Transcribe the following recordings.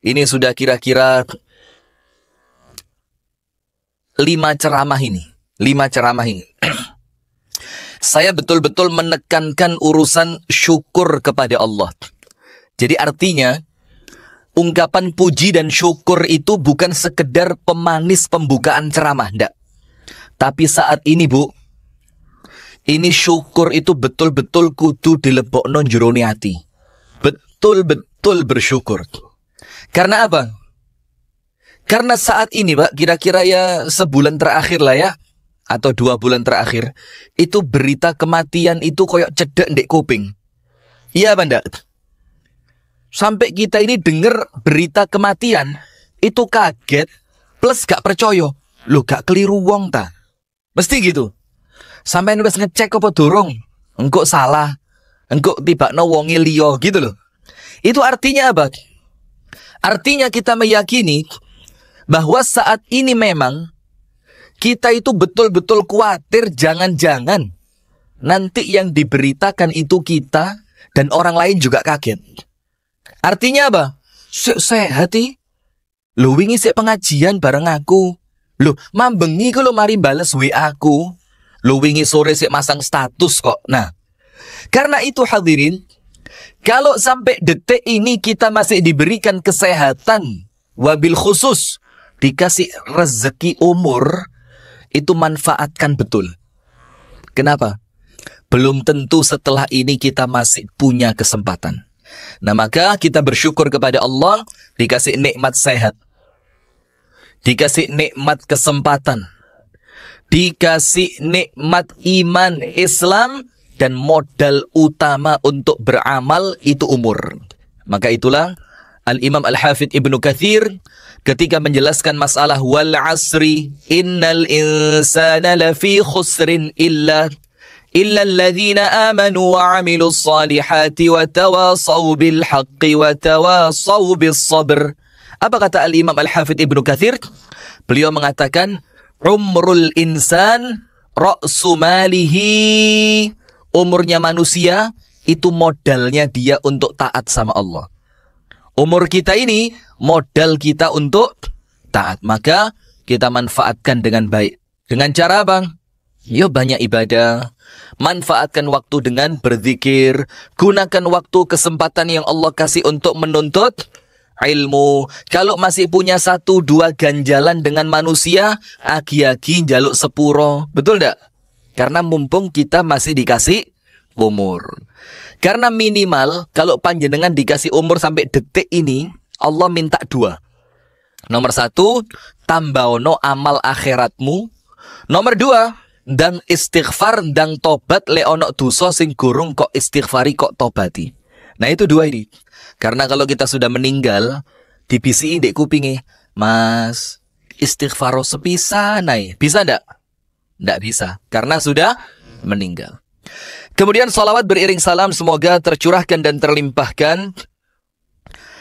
Ini sudah kira-kira 5 ceramah ini. 5 ceramah ini. Saya betul-betul menekankan urusan syukur kepada Allah. Jadi artinya, ungkapan puji dan syukur itu bukan sekedar pemanis pembukaan ceramah, enggak. Tapi saat ini, Bu, ini syukur itu betul-betul kudu dilebokno jerone ati. Betul-betul bersyukur. Karena apa? Karena saat ini, Pak, kira-kira ya sebulan terakhir lah ya, atau 2 bulan terakhir, itu berita kematian itu koyok cedek ndek kuping. Iya, Banda. Sampai kita ini dengar berita kematian, itu kaget, plus gak percaya. Loh, gak keliru wong ta? Mesti gitu. Sampai wis ngecek apa durung? Engkau salah. Engkau tibakno wonge liya gitu loh. Itu artinya apa? Artinya kita meyakini bahwa saat ini memang kita itu betul-betul khawatir jangan-jangan nanti yang diberitakan itu kita dan orang lain juga kaget. Artinya apa? Sehat ih. Lu wingi sik pengajian bareng aku. Lu mambengi ku lu mari bales WA aku. Lu wingi sore sik masang status kok. Nah, karena itu hadirin, kalau sampai detik ini kita masih diberikan kesehatan, wabil khusus dikasih rezeki umur, itu manfaatkan betul. Kenapa? Belum tentu setelah ini kita masih punya kesempatan. Nah, maka kita bersyukur kepada Allah dikasih nikmat sehat, dikasih nikmat kesempatan, dikasih nikmat iman Islam, dan modal utama untuk beramal itu umur. Maka itulah Al-Imam Al-Hafidh Ibnu Katsir ketika menjelaskan masalah wal asri innal insana lafi khusrin illa alladhina amanu wa amilus salihati wa tawasaw bil haqqi wa tawasaw bis sabr. Apa kata Al-Imam Al-Hafidh Ibnu Katsir? Beliau mengatakan umrul insan ra'su malihi. Umurnya manusia itu modalnya dia untuk taat sama Allah. Umur kita ini modal kita untuk taat. Maka kita manfaatkan dengan baik. Dengan cara bang? Yo banyak ibadah. Manfaatkan waktu dengan berzikir. Gunakan waktu kesempatan yang Allah kasih untuk menuntut ilmu. Kalau masih punya 1-2 ganjalan dengan manusia, agi-agi jaluk sepuro. Betul enggak? Karena mumpung kita masih dikasih umur. Karena minimal kalau panjenengan dikasih umur sampai detik ini, Allah minta 2. Nomor 1, tambahono amal akhiratmu. Nomor 2, dan istighfar dan tobat le ono dosa sing gurung kok istighfari kok tobati. Nah itu 2 ini. Karena kalau kita sudah meninggal, dibisi ndek kupinge, Mas, istighfaro sepisan naik. Bisa ndak? Ndak bisa. Karena sudah meninggal. Kemudian salawat beriring salam semoga tercurahkan dan terlimpahkan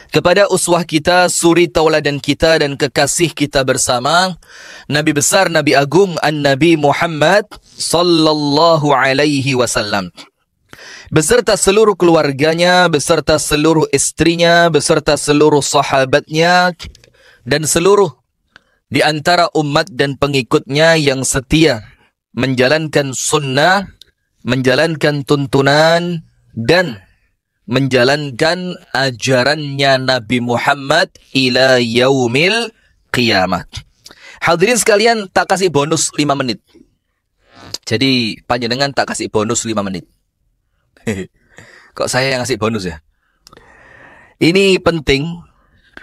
kepada uswah kita, suri tauladan kita dan kekasih kita bersama, Nabi besar, Nabi agung, An-Nabi Muhammad sallallahu alaihi wasallam. Beserta seluruh keluarganya, beserta seluruh istrinya, beserta seluruh sahabatnya, dan seluruh di antara umat dan pengikutnya yang setia menjalankan sunnah, menjalankan tuntunan, dan menjalankan ajarannya Nabi Muhammad ila yaumil qiyamah. Hadirin sekalian, tak kasih bonus 5 menit. Jadi panjenengan tak kasih bonus 5 menit. Kok saya yang ngasih bonus ya? Ini penting.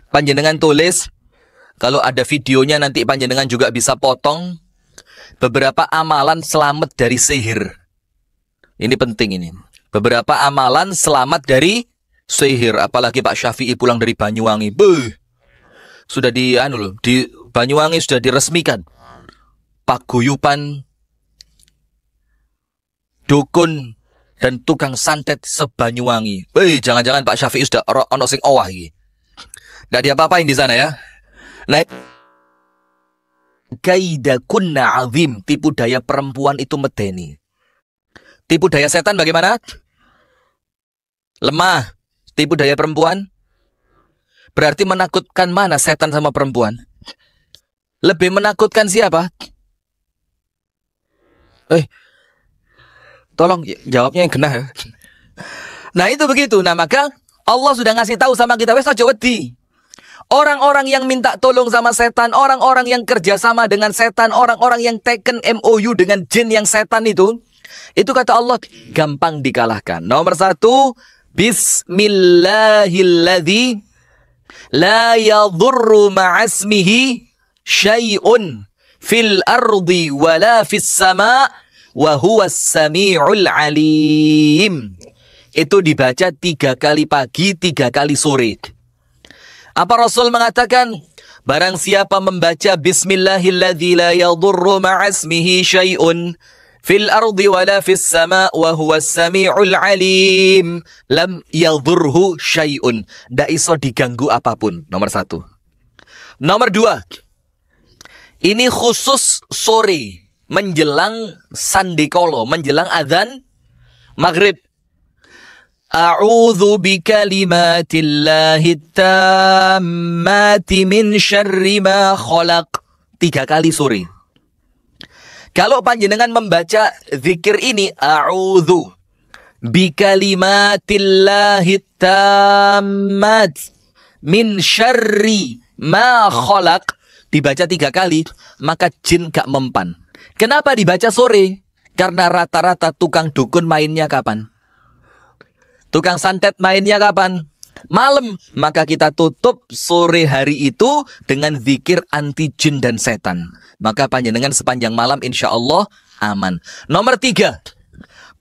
Panjenengan tulis. Kalau ada videonya nanti panjenengan juga bisa potong. Beberapa amalan selamat dari sihir. Ini penting ini. Beberapa amalan selamat dari sihir. Apalagi Pak Syafi'i pulang dari Banyuwangi. Sudah di Banyuwangi sudah diresmikan. Paguyuban, dukun, dan tukang santet se-Banyuwangi. Jangan-jangan Pak Syafi'i sudah ono sing owah iki. Nggak diapa-apain di sana ya. Nah, kaidakunna azim, tipu daya perempuan itu medeni. Tipu daya setan bagaimana? Lemah. Tipu daya perempuan Berarti menakutkan mana setan sama perempuan? Lebih menakutkan siapa? Tolong jawabnya yang kena ya. Nah itu begitu. Nah maka Allah sudah ngasih tahu sama kita, wes aja wedi. Orang-orang yang minta tolong sama setan, orang-orang yang kerjasama dengan setan, orang-orang yang taken MOU dengan jin yang setan itu kata Allah gampang dikalahkan. Nomor 1, Bismillahilladzi la yadhurru ma'asmihi syai'un fil ardi wala fis sama' wa huwas sami'ul alim. Itu dibaca 3 kali pagi, 3 kali sore. Apa Rasul mengatakan? Barang siapa membaca Bismillahilladzi la yadhurru ma'asmihi syai'un fil ardi wala fis sama' wa huwas sami'ul alim, lam yadhurhu syai'un. Ndak iso diganggu apapun. Nomor 1. Nomor 2. Ini khusus sore, menjelang sandikolo, menjelang adzan maghrib. A'udzu bikalimatillahi tammati min syarri ma khalaq. 3 kali sore. Kalau panjenengan membaca zikir ini, a'udzu bikalimatillahi tammati min syarri ma khalaq, dibaca 3 kali, maka jin gak mempan. Kenapa dibaca sore? Karena rata-rata tukang dukun mainnya kapan? Tukang santet mainnya kapan? Malam. Maka kita tutup sore hari itu dengan zikir anti jin dan setan. Maka panjenengan sepanjang malam insya Allah aman. Nomor 3.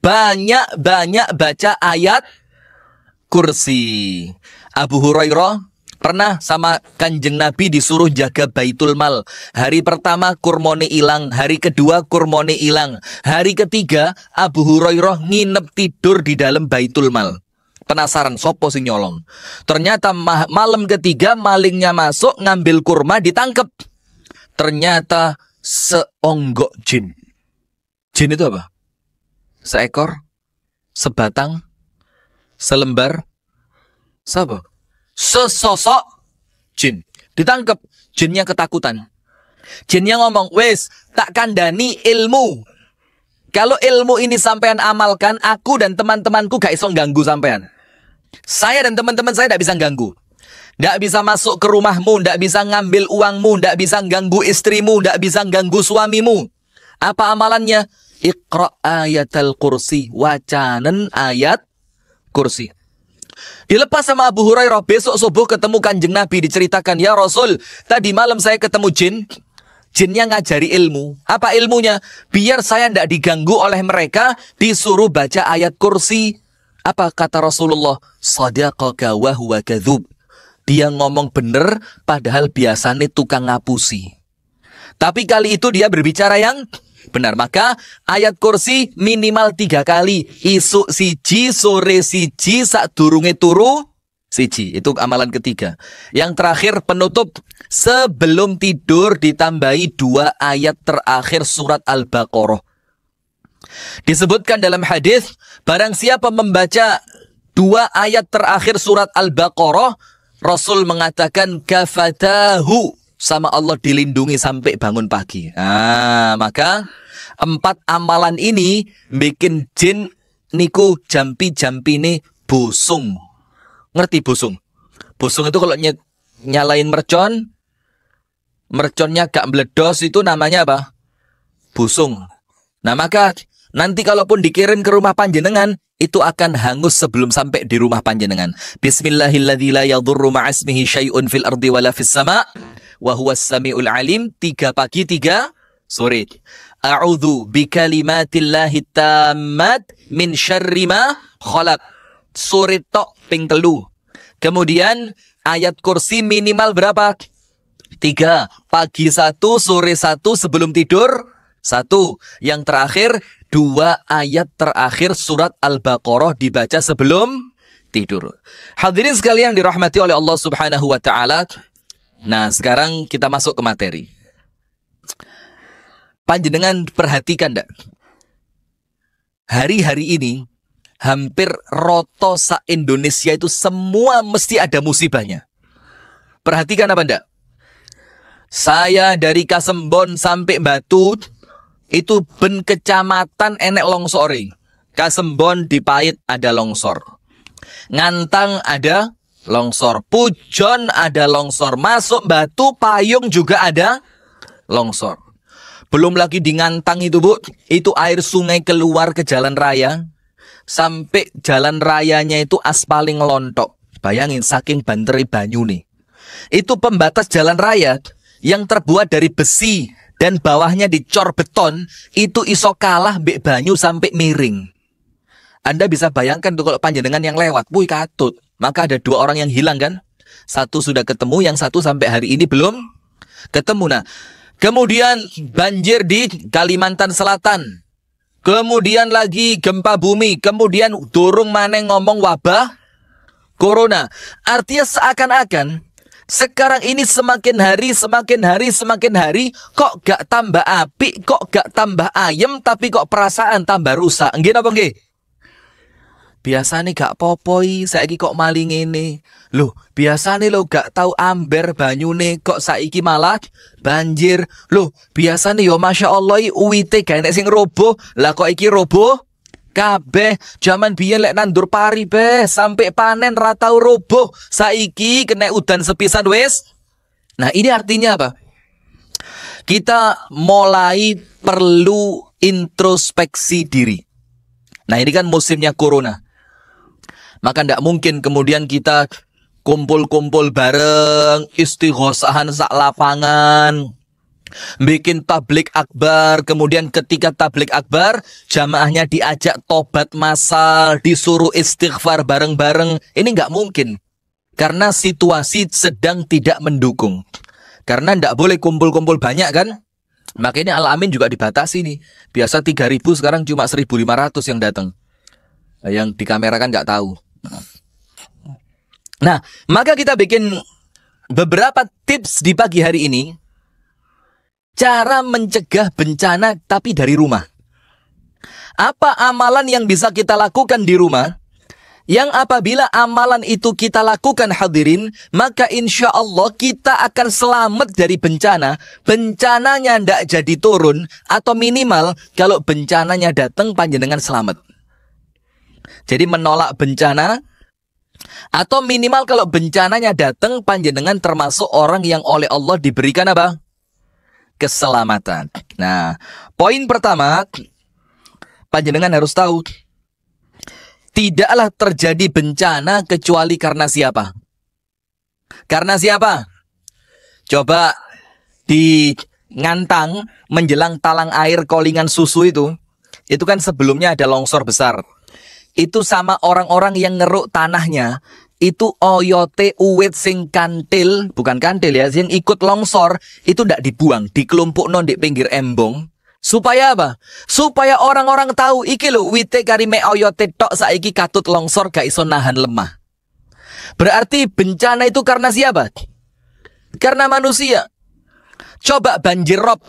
Banyak-banyak baca ayat kursi. Abu Hurairah pernah sama Kanjeng Nabi disuruh jaga Baitul Mal. Hari pertama kurmone hilang, hari kedua kurmone hilang, hari ketiga Abu Hurairah nginep tidur di dalam Baitul Mal. Penasaran sopo sing nyolong. Ternyata malam ketiga malingnya masuk ngambil kurma, ditangkep. Ternyata seonggok jin. Jin itu apa? Seekor, sebatang, selembar, siapa? Sesosok jin. Ditangkep. Jinnya ketakutan. Jinnya ngomong, wes tak kandani ilmu. Kalau ilmu ini sampean amalkan, aku dan teman-temanku gak iso ganggu sampean. Saya dan teman-teman saya tidak bisa ganggu. Tidak bisa masuk ke rumahmu, tidak bisa ngambil uangmu, tidak bisa ganggu istrimu, tidak bisa ganggu suamimu. Apa amalannya? Iqra ayatul kursi, wacanan ayat kursi. Dilepas sama Abu Hurairah, besok subuh ketemu Kanjeng Nabi, diceritakan, ya Rasul, tadi malam saya ketemu jin. Jinnya ngajari ilmu. Apa ilmunya? Biar saya tidak diganggu oleh mereka, disuruh baca ayat kursi. Apa kata Rasulullah? Sadaqaka wa huwa kadzub. Dia ngomong bener, padahal biasanya tukang ngapusi. Tapi kali itu dia berbicara yang benar. Maka ayat kursi minimal 3 kali. Isuk siji, sore siji, sadurunge turu siji. Itu amalan ketiga. Yang terakhir penutup, sebelum tidur ditambahi 2 ayat terakhir surat Al-Baqarah. Disebutkan dalam hadis, barang siapa membaca 2 ayat terakhir surat Al-Baqarah, Rasul mengatakan kafatahu, sama Allah dilindungi sampai bangun pagi. Maka 4 amalan ini bikin jin niku jampi-jampi ini busung. Ngerti busung? Busung itu kalau nyalain mercon, merconnya gak meledos, itu namanya apa? Busung. Nah maka nanti kalaupun dikirim ke rumah panjenengan, itu akan hangus sebelum sampai di rumah panjenengan. Bismillahilladzi la yadhurru ma'asmihi syai'un fil ardi wala fis sama' wa huwas sami'ul alim. 3 pagi 3 sore. A'udzu bikalimatillahi tammat min syarri ma khalaq. Sore tok ping 3. Kemudian ayat kursi minimal berapa? 3. Pagi 1, sore 1, sebelum tidur 1. Yang terakhir 2 ayat terakhir surat Al-Baqarah dibaca sebelum tidur. Hadirin sekalian dirahmati oleh Allah Subhanahu wa taala. Nah, sekarang kita masuk ke materi. Panjenengan perhatikan enggak? Hari-hari ini hampir roto sa Indonesia itu semua mesti ada musibahnya. Perhatikan apa enggak? Saya dari Kasembon sampai Batu, itu ben kecamatan enek longsore. Kasembon di Pait ada longsor. Ngantang ada longsor. Pujon ada longsor. Masuk Batu, Payung juga ada longsor. Belum lagi di Ngantang itu, Bu, itu air sungai keluar ke jalan raya. Sampai jalan rayanya itu aspaling ngelontok. Bayangin saking banteri banyu nih. Itu pembatas jalan raya yang terbuat dari besi dan bawahnya dicor beton, itu iso kalah mbek banyu sampai miring. Anda bisa bayangkan tuh kalau panjenengan yang lewat, wuih katut. Maka ada 2 orang yang hilang kan? Satu sudah ketemu, yang satu sampai hari ini belum ketemu. Nah, kemudian banjir di Kalimantan Selatan. Kemudian lagi gempa bumi. Kemudian durung maneh ngomong wabah corona. Artinya seakan-akan sekarang ini semakin hari kok gak tambah apik, kok gak tambah ayem, tapi kok perasaan tambah rusak. Nggih napa nggih? Biasane gak popoi, saiki kok maling ini. Loh, biasane lo gak tahu amber banyune, kok saiki malah banjir. Loh, biasane yo Masya Allah uwite gak enek sing roboh, lah kok iki roboh? Kabeh jaman biyen lek nandur pari be sampai panen ra tau roboh. Saiki kena udan sepisan wis. Nah, ini artinya apa? Kita mulai perlu introspeksi diri. Nah, ini kan musimnya corona. Maka ndak mungkin kemudian kita kumpul-kumpul bareng, istighosahan sak lapangan, bikin tablik akbar, kemudian ketika tablik akbar jamaahnya diajak tobat massal, disuruh istighfar bareng-bareng. Ini nggak mungkin karena situasi sedang tidak mendukung. Karena nggak boleh kumpul-kumpul banyak kan. Makanya Al-Amin juga dibatasi nih. Biasa 3.000, sekarang cuma 1.500 yang datang. Yang di kamera kan nggak tahu. Nah, maka kita bikin beberapa tips di pagi hari ini. Cara mencegah bencana tapi dari rumah. Apa amalan yang bisa kita lakukan di rumah? Yang apabila amalan itu kita lakukan hadirin, maka insya Allah kita akan selamat dari bencana. Bencananya tidak jadi turun, atau minimal kalau bencananya datang panjenengan selamat. Jadi menolak bencana, atau minimal kalau bencananya datang panjenengan termasuk orang yang oleh Allah diberikan apa? Keselamatan. Nah, poin pertama, panjenengan harus tahu, tidaklah terjadi bencana kecuali karena siapa? Karena siapa? Coba di Ngantang menjelang talang air Kolingan Susu itu kan sebelumnya ada longsor besar. Itu sama orang-orang yang ngeruk tanahnya. Itu oyote uwit sing kantil, bukan kantil ya, yang ikut longsor itu ndak dibuang, dikelompokno di pinggir embong. Supaya apa? Supaya orang-orang tahu iki lho wite kari me oyote tok saiki katut longsor gak iso nahan lemah. Berarti bencana itu karena siapa? Karena manusia. Coba banjir rob.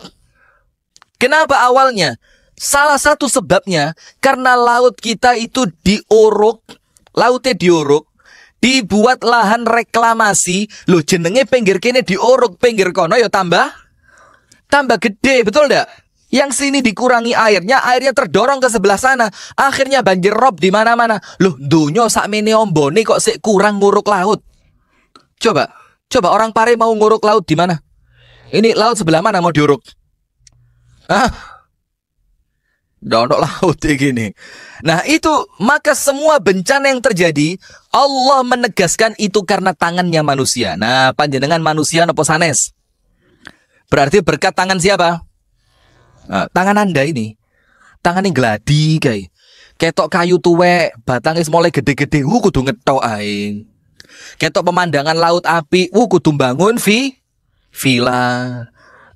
Kenapa awalnya? Salah satu sebabnya karena laut kita itu diuruk, lautnya diuruk, dibuat lahan reklamasi. Loh jenenge pinggir kene diuruk, pinggir kono ya tambah gede, betul ndak? Yang sini dikurangi airnya terdorong ke sebelah sana. Akhirnya banjir rob di mana-mana. Loh dunyo sakmene ombone kok sik kurang nguruk laut. Coba orang Pare mau nguruk laut di mana? Ini laut sebelah mana mau diuruk? Donok laut gini. Nah itu, maka semua bencana yang terjadi Allah menegaskan itu karena tangannya manusia. Nah panjenengan manusia nopo sanes? Berarti berkat tangan siapa? Nah, tangan Anda ini. Tangan ini gladi kayak ketok kayu tuwek, batangnya mulai gede-gede, kudu ngetok ae. Ketok pemandangan laut api, kudu bangun villa.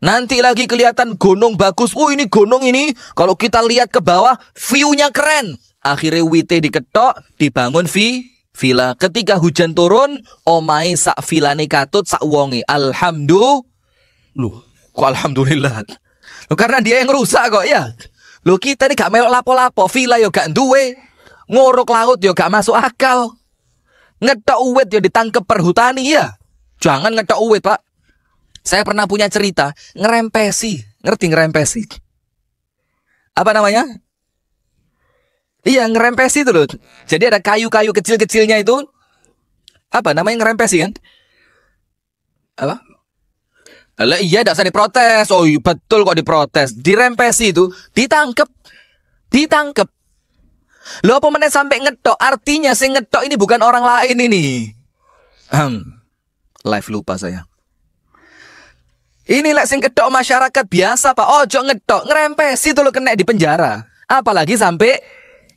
Nanti lagi kelihatan gunung bagus. Ini gunung ini. Kalau kita lihat ke bawah, view-nya keren. Akhirnya wite diketok, dibangun villa. Ketika hujan turun, omae sak villane katut, sak wonge. Alhamdulillah. Loh, kok alhamdulillah? Loh, karena dia yang rusak kok ya. Loh kita ini gak melok lapo-lapo. Villa yo gak duwe. Nguruk laut yo gak masuk akal. Ngetok uwit yo ditangkep perhutani ya. Jangan ngetok uwit, Pak. Saya pernah punya cerita, ngerempesi. Ngerti ngerempesi? Apa namanya? Iya, ngerempesi itu loh. Jadi ada kayu-kayu kecil-kecilnya itu. Apa namanya ngerempesi kan? Apa? Alah, iya, tidak usah diprotes. Oh iya, betul kok diprotes. Dirempesi itu, ditangkep. Loh, apa meneh sampai ngetok? Artinya sing ngetok ini bukan orang lain ini. Live lupa saya. Ini lek sing ngetok masyarakat biasa, Pak. Ojo ngetok, ngerempesi itu lo kena di penjara. Apalagi sampai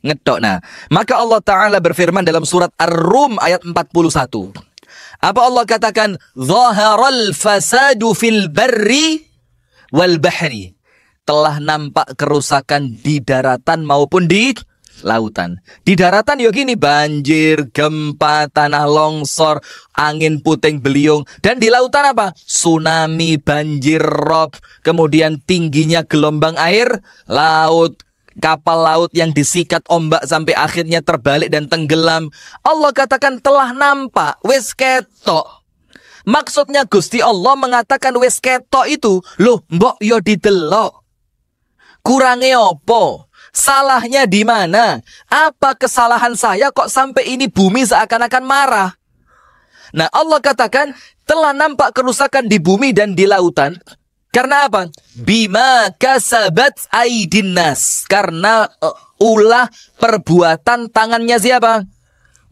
ngetok. Nah, maka Allah Ta'ala berfirman dalam surat Ar-Rum ayat 41. Apa Allah katakan? Zaharal fasadu fil barri wal bahri. Telah nampak kerusakan di daratan maupun di lautan. Di daratan ya gini, banjir, gempa, tanah longsor, angin puting beliung. Dan di lautan apa? Tsunami, banjir rob, kemudian tingginya gelombang air laut, kapal laut yang disikat ombak sampai akhirnya terbalik dan tenggelam. Allah katakan telah nampak, wis ketok. Maksudnya Gusti Allah mengatakan wis ketok itu, loh mbok yo didelok. Kurangnya opo? Salahnya di mana? Apa kesalahan saya kok sampai ini bumi seakan-akan marah? Nah, Allah katakan telah nampak kerusakan di bumi dan di lautan. Karena apa? Bima kasabat aidin nas. Karena ulah perbuatan tangannya siapa?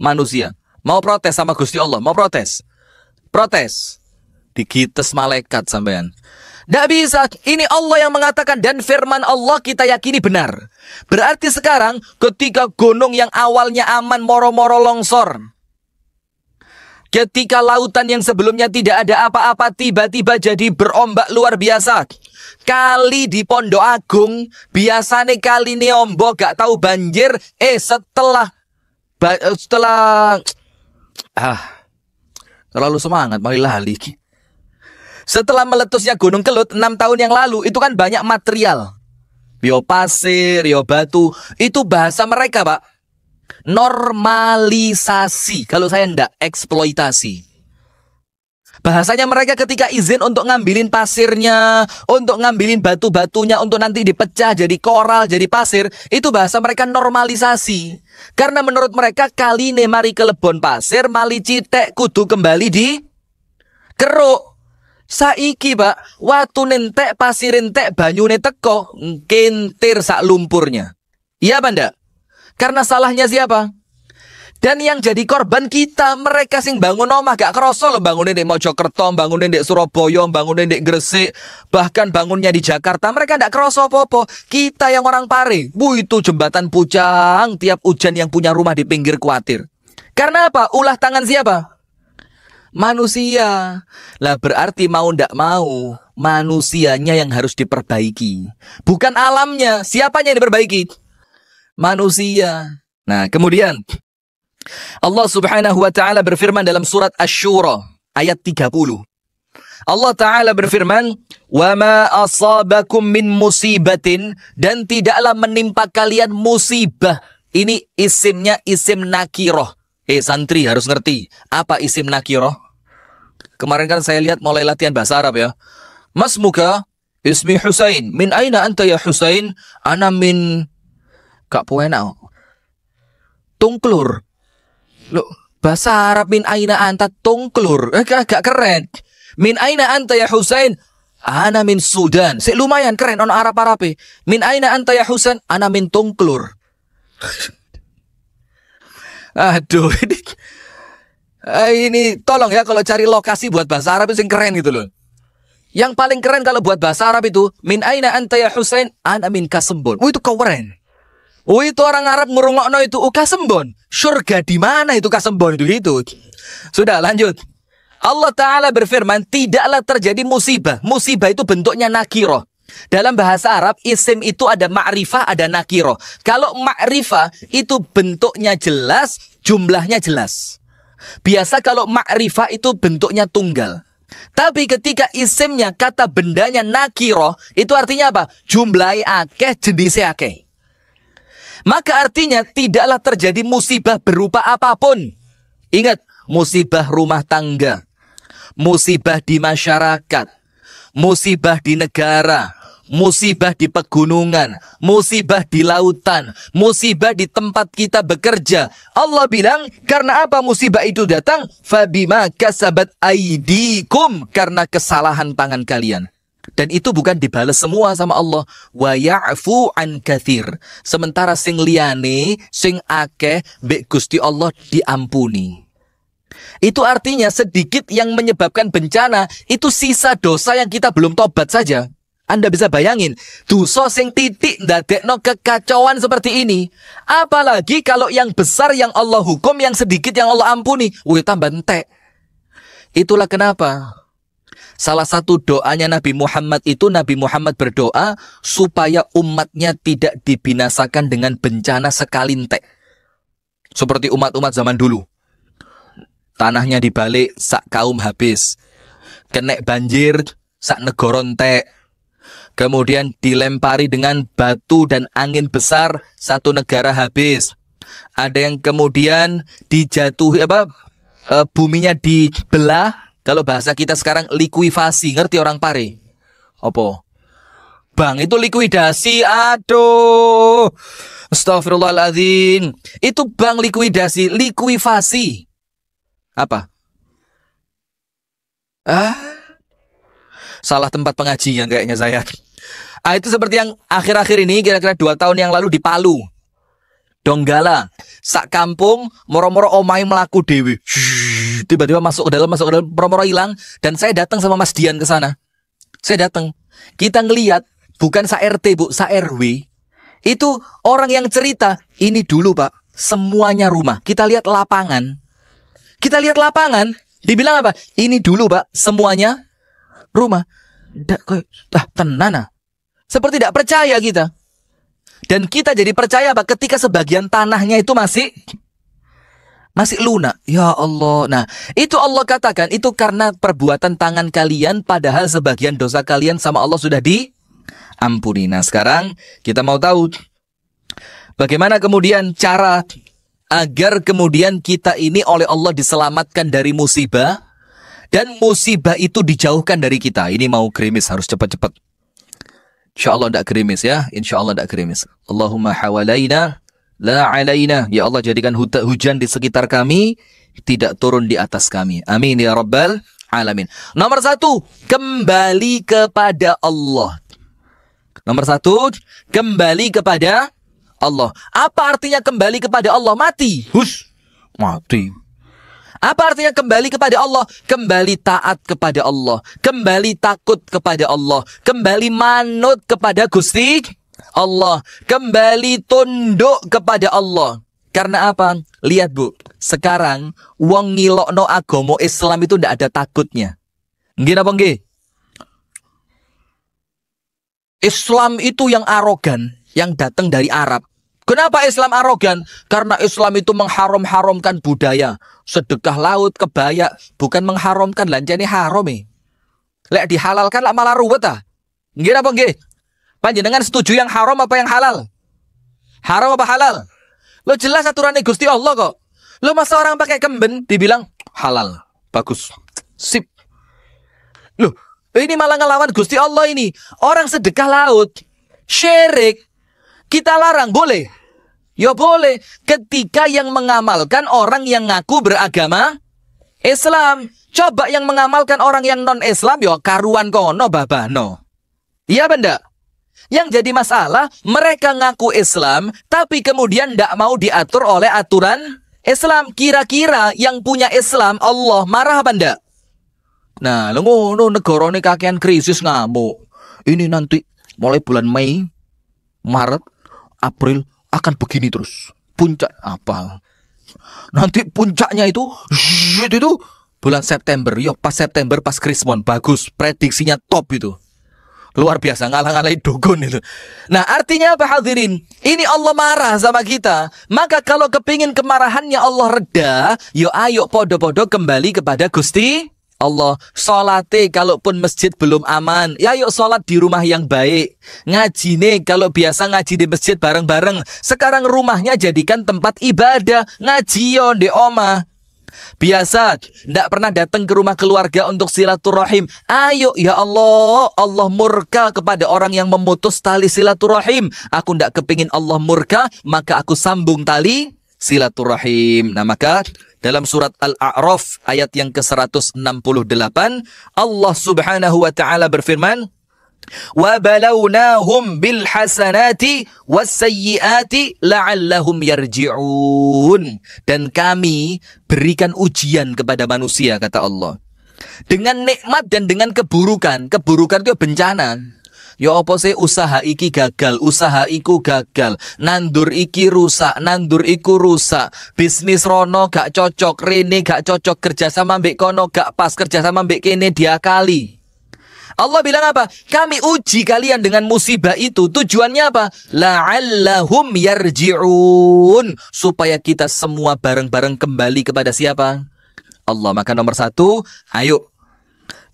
Manusia. Mau protes sama Gusti Allah? Mau protes? Protes. Digites malaikat sampean. Tidak bisa, ini Allah yang mengatakan dan firman Allah kita yakini benar. Berarti sekarang ketika gunung yang awalnya aman moro-moro longsor, ketika lautan yang sebelumnya tidak ada apa-apa tiba-tiba jadi berombak luar biasa. Kali di Pondok Agung biasanya kali ini ombak gak tahu banjir. Setelah terlalu semangat malah lali. Setelah meletusnya Gunung Kelut 6 tahun yang lalu, itu kan banyak material. Biopasir, biobatu. Itu bahasa mereka, Pak. Normalisasi. Kalau saya enggak, eksploitasi. Bahasanya mereka ketika izin untuk ngambilin pasirnya, untuk ngambilin batu-batunya, untuk nanti dipecah jadi koral, jadi pasir. Itu bahasa mereka normalisasi. Karena menurut mereka, kali ini mari ke lebon pasir, mali citek kudu kembali di keruk. Saiki, Pak, watu nentek pasirin tek banyune teko kentir sak lumpurnya. Iya apa ndak? Karena salahnya siapa? Dan yang jadi korban kita, mereka sing bangun omah gak kroso loh, bangunin di Mojokerto, bangunin di Surabaya, bangunin di Gresik, bahkan bangunnya di Jakarta, mereka gak kroso apa-apa. Kita yang orang Pare, itu jembatan Pucang, tiap hujan yang punya rumah di pinggir khawatir. Karena apa? Ulah tangan siapa? Manusia. Lah berarti mau ndak mau, manusianya yang harus diperbaiki. Bukan alamnya. Siapanya yang diperbaiki? Manusia. Nah, kemudian Allah Subhanahu wa taala berfirman dalam surat Asy-Syura ayat 30. Allah taala berfirman, "Wa ma asabakum min musibatin," dan tidaklah menimpa kalian musibah. Ini isimnya isim nakiroh. Santri harus ngerti apa isim nakiroh. Kemarin kan saya lihat mulai latihan bahasa Arab ya. Mas muka, ismi Husain. Min aina anta ya Husain? Ana min Kak Puena. Tungklur. Loh, bahasa Arab min aina anta tungklur. Agak keren. Min aina anta ya Husain? Ana min Sudan. Lumayan keren on Arab-Arabe. Min aina anta ya Husain? Ana min tungklur. Aduh, ini tolong ya kalau cari lokasi buat bahasa Arab itu yang keren gitu loh. Yang paling keren kalau buat bahasa Arab itu min aina anta ya Husain? Ana min Kasembon. Itu keren. Itu orang Arab ngurungokno itu Kasembon. Surga di mana itu Kasembon itu. Sudah lanjut. Allah Ta'ala berfirman, tidaklah terjadi musibah. Musibah itu bentuknya nakiroh. Dalam bahasa Arab, isim itu ada ma'rifah, ada nakiroh. Kalau ma'rifah itu bentuknya jelas, jumlahnya jelas. Biasa kalau ma'rifah itu bentuknya tunggal. Tapi ketika isimnya, kata bendanya nakiroh, itu artinya apa? Jumlahnya akeh, jenisnya akeh. Maka artinya tidaklah terjadi musibah berupa apapun. Ingat, musibah rumah tangga, musibah di masyarakat, musibah di negara, musibah di pegunungan, musibah di lautan, musibah di tempat kita bekerja. Allah bilang, karena apa musibah itu datang? Fabima kasabat aidikum, karena kesalahan tangan kalian. Dan itu bukan dibalas semua sama Allah. Wa ya'fu an katsir. Sementara sing liyane, sing akeh mbek Gusti Allah diampuni. Itu artinya sedikit yang menyebabkan bencana, itu sisa dosa yang kita belum tobat saja. Anda bisa bayangin, dosa sing titik ndadekno kekacauan seperti ini. Apalagi kalau yang besar yang Allah hukum, yang sedikit yang Allah ampuni. Wih, tambah entek. Itulah kenapa salah satu doanya Nabi Muhammad itu, Nabi Muhammad berdoa supaya umatnya tidak dibinasakan dengan bencana sekalintek. Seperti umat-umat zaman dulu. Tanahnya dibalik, sak kaum habis. Kena banjir, sak negara entek. Kemudian dilempari dengan batu dan angin besar, satu negara habis. Ada yang kemudian dijatuhi, buminya dibelah. Kalau bahasa kita sekarang likuifasi, ngerti orang pare? Apa? Bang, itu likuidasi, aduh. Astagfirullahaladzim. Itu bang likuidasi, likuifasi. Apa? Salah tempat pengajian kayaknya saya. Itu seperti yang akhir-akhir ini, kira-kira 2 tahun yang lalu di Palu. Donggala, sak kampung moro-moro omai melaku dewi. Tiba-tiba masuk ke dalam, moro-moro hilang. Dan saya datang sama Mas Dian ke sana. Saya datang. Kita ngelihat, bukan sa RT bu, sa RW. Itu orang yang cerita, ini dulu pak, semuanya rumah. Kita lihat lapangan. Dibilang apa? Ini dulu pak, semuanya rumah. Tenan. Seperti tidak percaya kita. Dan kita jadi percaya apa? Ketika sebagian tanahnya itu masih lunak. Ya Allah. Nah, itu Allah katakan, itu karena perbuatan tangan kalian, padahal sebagian dosa kalian sama Allah sudah diampuni. Nah, sekarang kita mau tahu bagaimana kemudian cara agar kemudian kita ini oleh Allah diselamatkan dari musibah, dan musibah itu dijauhkan dari kita. Ini mau gerimis, harus cepat-cepat. InsyaAllah tidak gerimis ya. InsyaAllah tidak gerimis. Allahumma hawalaina la alaina. Ya Allah, jadikan hujan di sekitar kami, tidak turun di atas kami. Amin ya Rabbal Alamin. Nomor 1, kembali kepada Allah. Nomor 1, kembali kepada Allah. Apa artinya kembali kepada Allah? Mati. Mati. Apa artinya kembali kepada Allah? Kembali taat kepada Allah. Kembali takut kepada Allah. Kembali manut kepada Gusti Allah. Kembali tunduk kepada Allah. Karena apa? Lihat bu, sekarang wong ngilokno agama Islam itu tidak ada takutnya. Nggih napa nggih? Islam itu yang arogan, yang datang dari Arab. Kenapa Islam arogan? Karena Islam itu mengharam-haramkan budaya. Sedekah laut, kebaya. Bukan mengharamkan, lancene haram. Lek dihalalkan lah malah ruwet ah. Nggih apa nggih? Panjenengan setuju yang haram apa yang halal? Haram apa halal? Lo jelas aturannya Gusti Allah kok. Lo masa orang pakai kemben dibilang halal. Bagus. Sip. Loh, ini malah ngelawan Gusti Allah ini. Orang sedekah laut, syirik, kita larang, boleh? Ya boleh. Ketika yang mengamalkan orang yang ngaku beragama Islam. Coba yang mengamalkan orang yang non-Islam, ya karuan kono babano. Iya benda? Yang jadi masalah, mereka ngaku Islam, tapi kemudian tidak mau diatur oleh aturan Islam. Kira-kira yang punya Islam, Allah marah apa enggak? Nah, ngono negara ini kakean krisis ngamuk. Ini nanti mulai bulan Mei, Maret, April akan begini terus. Puncak apa? Nanti puncaknya itu bulan September. Yo, pas September, pas Krismon. Bagus, prediksinya top itu. Luar biasa, ngalah-ngalahin dogon itu. Nah, artinya apa hadirin? Ini Allah marah sama kita. Maka kalau kepingin kemarahannya Allah reda, yo ayo podo-podo kembali kepada Gusti Allah. Salate kalaupun masjid belum aman, ya yuk salat di rumah yang baik. Ngaji nih, kalau biasa ngaji di masjid bareng-bareng, sekarang rumahnya jadikan tempat ibadah. Ngaji yo di omah. Biasa, tidak pernah datang ke rumah keluarga untuk silaturahim. Ayo ya Allah, Allah murka kepada orang yang memutus tali silaturahim. Aku tidak kepingin Allah murka, maka aku sambung tali silaturahim. Nah maka dalam surat Al-A'raf ayat yang ke-168, Allah subhanahu wa ta'ala berfirman, وَبَلَوْنَاهُمْ بِالْحَسَنَاتِ وَالسَّيِّئَاتِ لَعَلَّهُمْ يَرْجِعُونَ. Dan kami berikan ujian kepada manusia, kata Allah, dengan nikmat dan dengan keburukan. Keburukan itu bencana. Ya apa sih, usaha iki gagal, usaha iku gagal, nandur iki rusak, nandur iku rusak, bisnis rono gak cocok, rene gak cocok, kerjasama mbek kono gak pas, kerjasama mbek kene diakali. Allah bilang apa? Kami uji kalian dengan musibah itu. Tujuannya apa? La'allahum yarji'un. Supaya kita semua bareng-bareng kembali kepada siapa? Allah. Maka nomor satu, ayo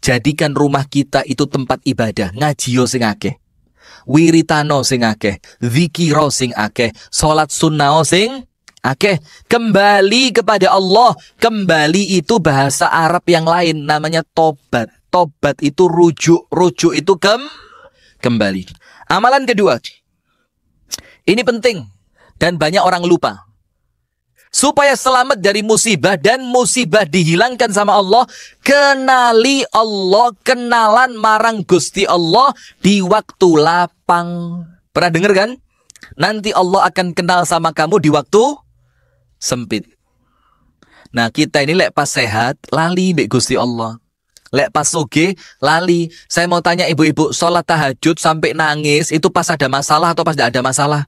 jadikan rumah kita itu tempat ibadah. Ngajiyo sing akeh, wiritano sing akeh, zikiro sing akeh, salat sunnah sing akeh. Kembali kepada Allah. Kembali itu bahasa Arab yang lain, namanya tobat. Tobat itu rujuk, rujuk itu kembali. Amalan kedua, ini penting dan banyak orang lupa. Supaya selamat dari musibah dan musibah dihilangkan sama Allah, kenali Allah, kenalan marang Gusti Allah di waktu lapang. Pernah dengar kan? Nanti Allah akan kenal sama kamu di waktu sempit. Nah kita ini lek pas sehat, lali mbek Gusti Allah. Lek pas soge, lali. Saya mau tanya ibu-ibu, sholat tahajud sampai nangis, itu pas ada masalah atau pas tidak ada masalah?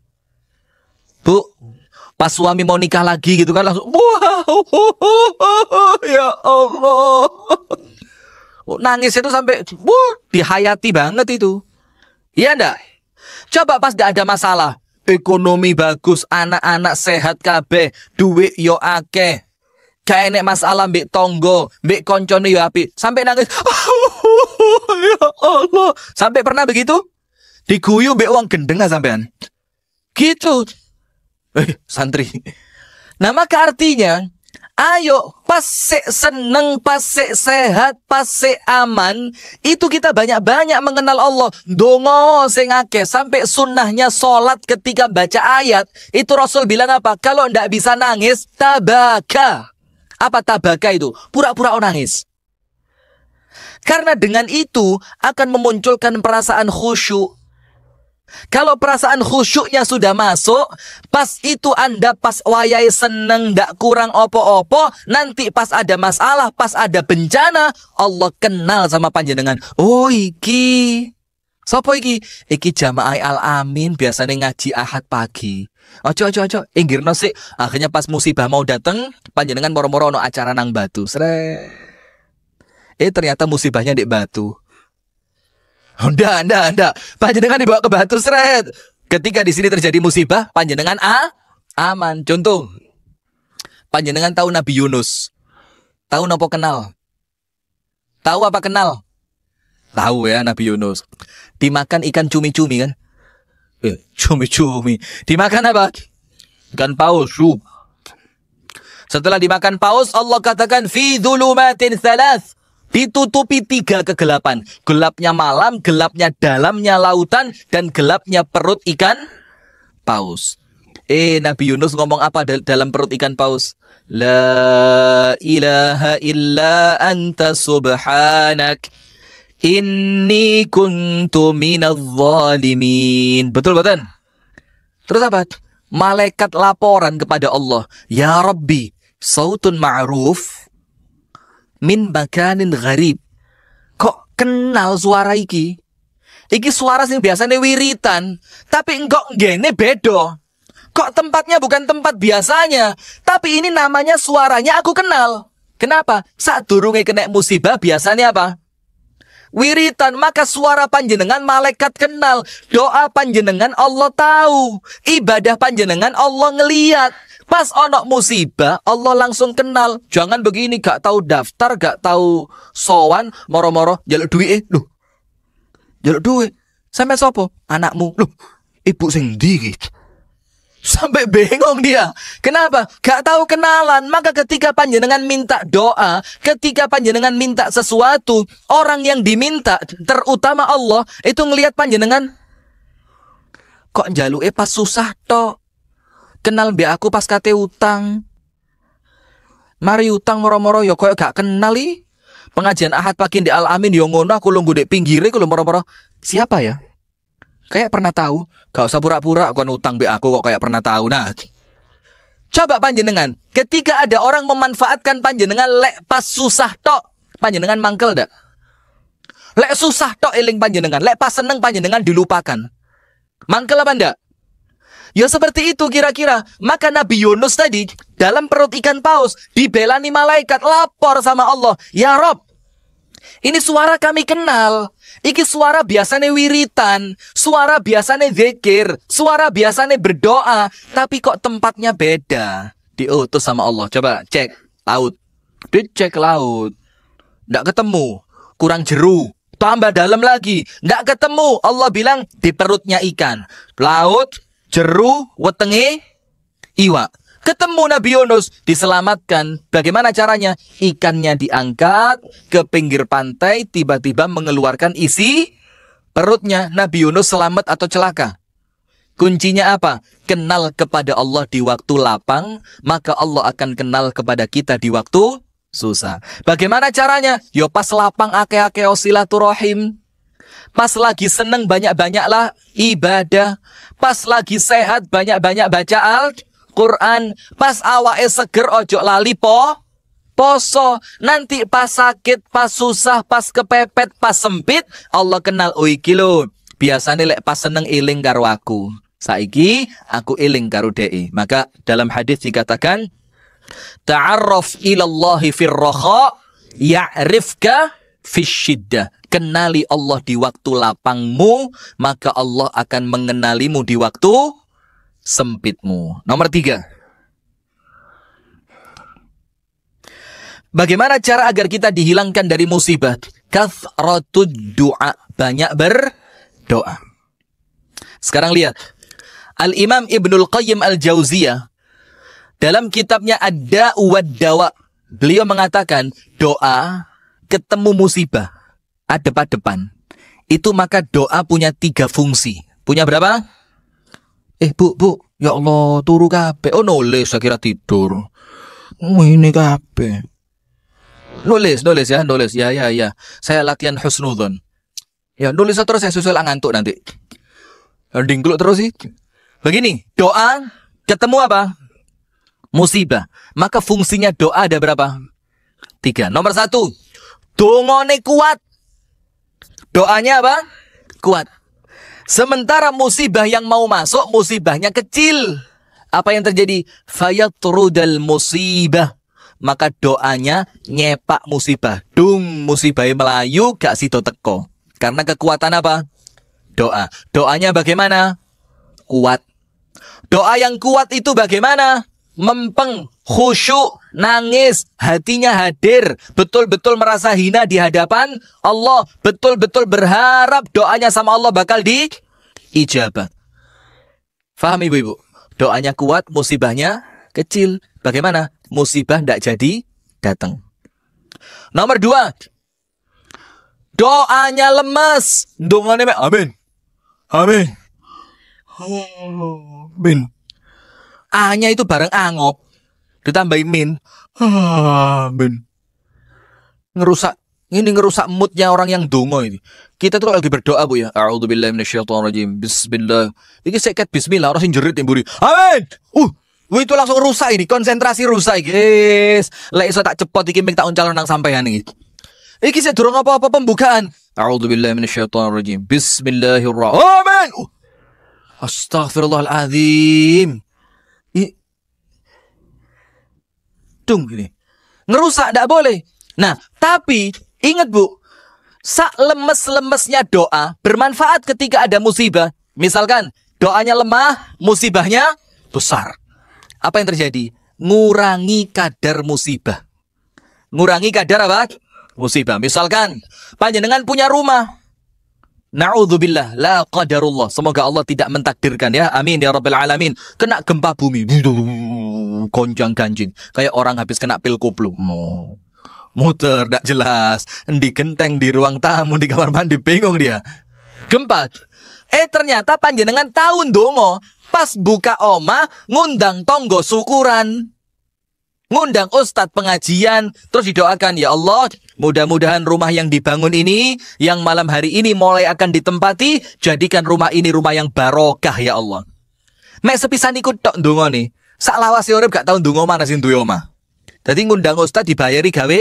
Bu, pas suami mau nikah lagi gitu kan, langsung, wow, ya Allah. Nangis itu sampai, dihayati banget itu. Iya enggak? Coba pas tidak ada masalah, ekonomi bagus, anak-anak sehat kabeh, duit yo akeh, kayak enek masalah mbek tonggo, mbek koncone yo apik, sampai nangis. Ya Allah. Sampai pernah begitu? Diguyu mbek wong gendeng sampean. Gitu. Santri. Nah, maka artinya, ayo pas seneng, pas sehat, pas aman, itu kita banyak-banyak mengenal Allah. Dongo sing akeh, sampai sunnahnya sholat ketika baca ayat, itu Rasul bilang apa? Kalau ndak bisa nangis, tabaka. Apa tabaka itu? Pura-pura nangis. Karena dengan itu akan memunculkan perasaan khusyuk. Kalau perasaan khusyuknya sudah masuk, pas itu Anda pas wayai seneng, ndak kurang opo-opo, nanti pas ada masalah, pas ada bencana, Allah kenal sama panjenengan. Oh iki, sopo iki? Iki jamaah Al-Amin biasanya ngaji Ahad pagi. Ojo, inggirno sik. Akhirnya pas musibah mau dateng, panjenengan moro-moro ono acara nang Batu. Sret. Ternyata musibahnya di Batu. Ndak. Panjenengan dibawa ke Batu, sret. Ketika di sini terjadi musibah, panjenengan aman. Contoh, panjenengan tahu Nabi Yunus. Tahu nopo kenal? Tahu apa kenal? Tahu ya Nabi Yunus. Dimakan ikan cumi-cumi kan? Cumi-cumi. Dimakan apa? Ikan paus. Setelah dimakan paus, Allah katakan fi dzulumatin thalath. Ditutupi 3 kegelapan. Gelapnya malam, gelapnya dalamnya lautan, dan gelapnya perut ikan paus. Nabi Yunus ngomong apa dalam perut ikan paus? La ilaha illa anta subhanak, inni kuntu minadh zalimin. Betul? Terus apa? Malaikat laporan kepada Allah. Ya Rabbi, sautun ma'ruf min makanin gharib. Kok kenal suara iki? Iki suara sing biasanya wiritan, tapi engkau ngene bedo. Kok tempatnya bukan tempat biasanya, tapi ini namanya suaranya aku kenal. Kenapa? Saat durunge kena musibah biasanya apa? Wiritan. Maka suara panjenengan malaikat kenal, doa panjenengan Allah tahu, ibadah panjenengan Allah ngeliat. Pas ono musibah Allah langsung kenal. Jangan begini, gak tahu daftar, gak tahu sowan, moro-moro jaluk duit. Loh, jaluk duit sampai sopo? Anakmu. Loh, ibu sing ndi iki? Sampai bingung dia. Kenapa? Gak tahu kenalan. Maka ketika panjenengan minta doa, ketika panjenengan minta sesuatu, orang yang diminta, terutama Allah, itu ngelihat panjenengan, kok njaluke pas susah tok. Kenal mbek aku pas kate utang. Mari utang moro-moro ya koyo gak kenal i. Pengajian Ahad pagi di Al Amin yo ngono, aku lungguh ndek pinggire aku moro-moro. Siapa ya? Kayak pernah tahu. Gak usah pura-pura kon utang mbek aku kok kayak pernah tahu. Nah, coba panjenengan, ketika ada orang memanfaatkan panjenengan lek pas susah tok, panjenengan mangkel dak? Lek susah tok eling panjenengan, lek pas seneng panjenengan dilupakan. Mangkel apa ndak? Ya seperti itu kira-kira. Maka Nabi Yunus tadi dalam perut ikan paus dibelani malaikat, lapor sama Allah, ya Rob, ini suara kami kenal. Iki suara biasanya wiritan, suara biasanya zikir, suara biasanya berdoa, tapi kok tempatnya beda. Diutus sama Allah. Coba cek laut. Dicek laut. Nggak ketemu. Kurang jeru. Tambah dalam lagi. Nggak ketemu. Allah bilang di perutnya ikan. Laut, jeru, wetenge, iwak. Ketemu Nabi Yunus, diselamatkan. Bagaimana caranya? Ikannya diangkat ke pinggir pantai, tiba-tiba mengeluarkan isi perutnya. Nabi Yunus selamat atau celaka? Kuncinya apa? Kenal kepada Allah di waktu lapang, maka Allah akan kenal kepada kita di waktu susah. Bagaimana caranya? Yo pas lapang ake-ake silaturahim. Pas lagi seneng banyak-banyaklah ibadah. Pas lagi sehat banyak-banyak baca Al-Quran. Pas awake seger ojo lali poso. Nanti pas sakit, pas susah, pas kepepet, pas sempit, Allah kenal, oh iki lho, biasane lek pas seneng iling karo aku. Saiki aku iling karo dhek. Maka dalam hadis dikatakan, ta'arraf ilallahi firraha ya'rifka fisyiddah. Kenali Allah di waktu lapangmu, maka Allah akan mengenalimu di waktu sempitmu. Nomor 3. Bagaimana cara agar kita dihilangkan dari musibah? Kathratud du'a. Banyak berdoa. Sekarang lihat. Al-Imam Ibnul Qayyim Al-Jauziyah dalam kitabnya Ad-Da'u wad-Dawa, beliau mengatakan doa ketemu musibah depan-depan itu, maka doa punya 3 fungsi. Punya berapa? Bu, ya Allah, turu kabeh. Oh, nulis, saya kira tidur. Ini kabeh. Nulis ya, nulis. Ya. Saya latihan husnudzon. Ya, nulis terus, saya susul ngantuk nanti. Dingkluk terus sih. Begini, doa ketemu apa? Musibah. Maka fungsinya doa ada berapa? 3. Nomor 1, dongone kuat. Doanya apa? Kuat. Sementara musibah yang mau masuk, musibahnya kecil. Apa yang terjadi? Fayatrudal musibah. Maka doanya nyepak musibah. Dung, musibahnya melayu, gak sido teko. Karena kekuatan apa? Doa. Doanya bagaimana? Kuat. Doa yang kuat itu bagaimana? Mempeng, khusyuk, nangis, hatinya hadir, betul-betul merasa hina di hadapan Allah, betul-betul berharap doanya sama Allah bakal diijabah. Faham ibu-ibu? Doanya kuat, musibahnya kecil. Bagaimana? Musibah tidak jadi datang. Nomor 2, doanya lemes. Doanya amin. Amin. Amin. A-nya itu bareng angop, ditambahin min. Amin. Ngerusak moodnya orang yang dongo ini. Kita tuh lagi berdoa, Bu ya. A'udzubillahi minasyaitonirrajim. Bismillah. Iki seket bismillah, orang sing jerit yang buri. Amin. Itu langsung rusak ini, konsentrasi rusak, guys. Lek iso tak cepot iki ming tak uncal nang sampean iki. Iki sik durung apa-apa pembukaan. A'udzubillahi minasyaitonirrajim. Bismillahirrahmanirrahim. Amin. Astaghfirullahaladzim. Dung gini. Ngerusak tidak boleh. Nah, tapi ingat Bu, sak lemes-lemesnya doa bermanfaat ketika ada musibah. Misalkan doanya lemah, musibahnya besar. Apa yang terjadi? Ngurangi kadar musibah. Ngurangi kadar apa? Musibah. Misalkan panjenengan punya rumah. Na'udzubillah, la qadarullah. Semoga Allah tidak mentakdirkan ya. Amin ya rabbal alamin. Kena gempa bumi. Gonjang ganjing. Kayak orang habis kena pil koplo. Muter, tidak jelas. Di genteng, di ruang tamu, di kamar mandi. Bingung dia. Gempa. Ternyata panjenengan tahun dongo. Pas buka oma, ngundang tonggo syukuran. Ngundang ustadz pengajian, terus didoakan, ya Allah, mudah-mudahan rumah yang dibangun ini, yang malam hari ini mulai akan ditempati, jadikan rumah ini rumah yang barokah, ya Allah. Mek sepisan iku tok ndonga nih. Sak lawase urip gak tau ndonga mana sing duwe omah. Dadi ngundang ustadz dibayari gawe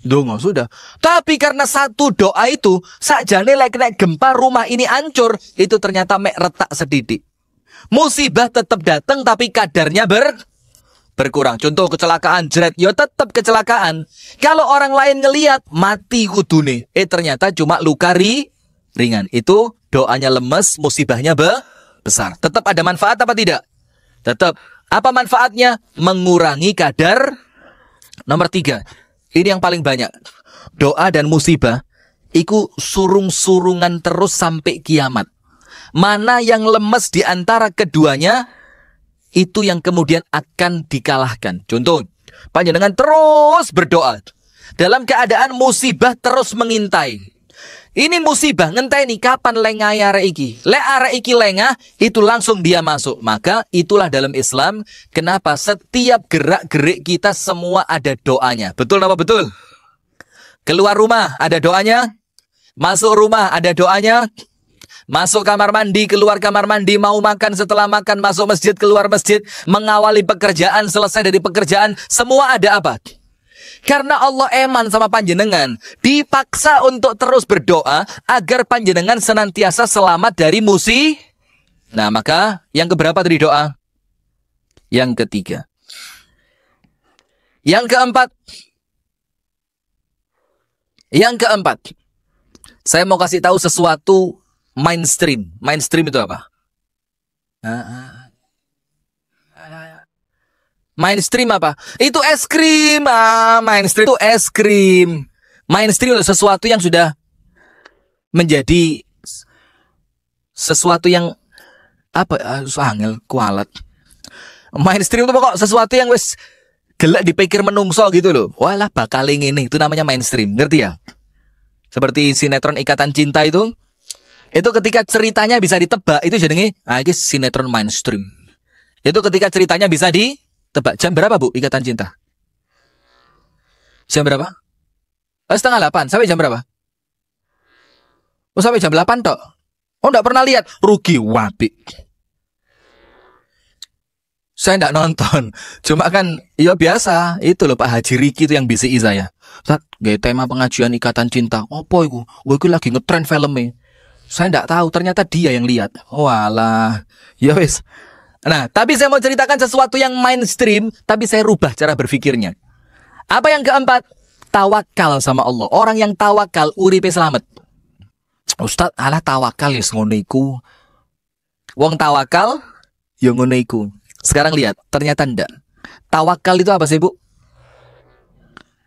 ndonga sudah. Tapi karena satu doa itu, sakjane lek nek gempa rumah ini hancur, itu ternyata mek retak sedidik. Musibah tetap datang tapi kadarnya berkurang. Contoh kecelakaan jeret, ya tetap kecelakaan. Kalau orang lain ngelihat mati kudune, ternyata cuma luka ringan. Itu doanya lemes, musibahnya besar. Tetap ada manfaat apa tidak? Tetap. Apa manfaatnya? Mengurangi kadar. Nomor 3. Ini yang paling banyak. Doa dan musibah itu surung-surungan terus sampai kiamat. Mana yang lemes di antara keduanya, itu yang kemudian akan dikalahkan. Contoh, panjenengan terus berdoa dalam keadaan musibah terus mengintai. Ini musibah ngenteni kapan lengah arek iki. Lek arek iki lengah, itu langsung dia masuk. Maka itulah dalam Islam kenapa setiap gerak-gerik kita semua ada doanya. Betul apa betul? Keluar rumah ada doanya. Masuk rumah ada doanya. Masuk kamar mandi, keluar kamar mandi, mau makan, setelah makan, masuk masjid, keluar masjid, mengawali pekerjaan, selesai dari pekerjaan, semua ada apa? Karena Allah eman sama panjenengan, dipaksa untuk terus berdoa agar panjenengan senantiasa selamat dari musibah. Nah, maka yang keberapa tadi doa? Yang ketiga. Yang keempat. Saya mau kasih tahu sesuatu mainstream. Mainstream itu apa? Mainstream apa? Itu es krim. Mainstream itu es krim. Mainstream itu sesuatu yang sudah menjadi sesuatu yang apa? Angel kualat. Mainstream itu pokok sesuatu yang wis gelek dipikir menungso gitu loh. Walah bakal ini. Itu namanya mainstream. Ngerti ya? Seperti sinetron Ikatan Cinta itu. Itu ketika ceritanya bisa ditebak, itu jadinya ini sinetron mainstream. Itu ketika ceritanya bisa ditebak. Jam berapa, Bu, Ikatan Cinta? Jam berapa? 7:30. Sampai jam berapa? Oh, sampai jam 8 tok. Oh, enggak pernah lihat. Rugi wapi. Saya enggak nonton. Cuma kan, ya biasa. Itu loh Pak Haji Riki itu yang bisi saya. Ustaz, gaya tema pengajian Ikatan Cinta. Apa itu? Gue lagi ngetrend filmnya. Saya enggak tahu, ternyata dia yang lihat. Walah, ya wis. Nah, tapi saya mau ceritakan sesuatu yang mainstream, tapi saya rubah cara berpikirnya. Apa yang keempat? Tawakal sama Allah. Orang yang tawakal, uripe selamat. Ustaz, alah tawakal ya ngono iku. Wong tawakal, ya ngono iku. Sekarang lihat, ternyata enggak. Tawakal itu apa sih, Bu?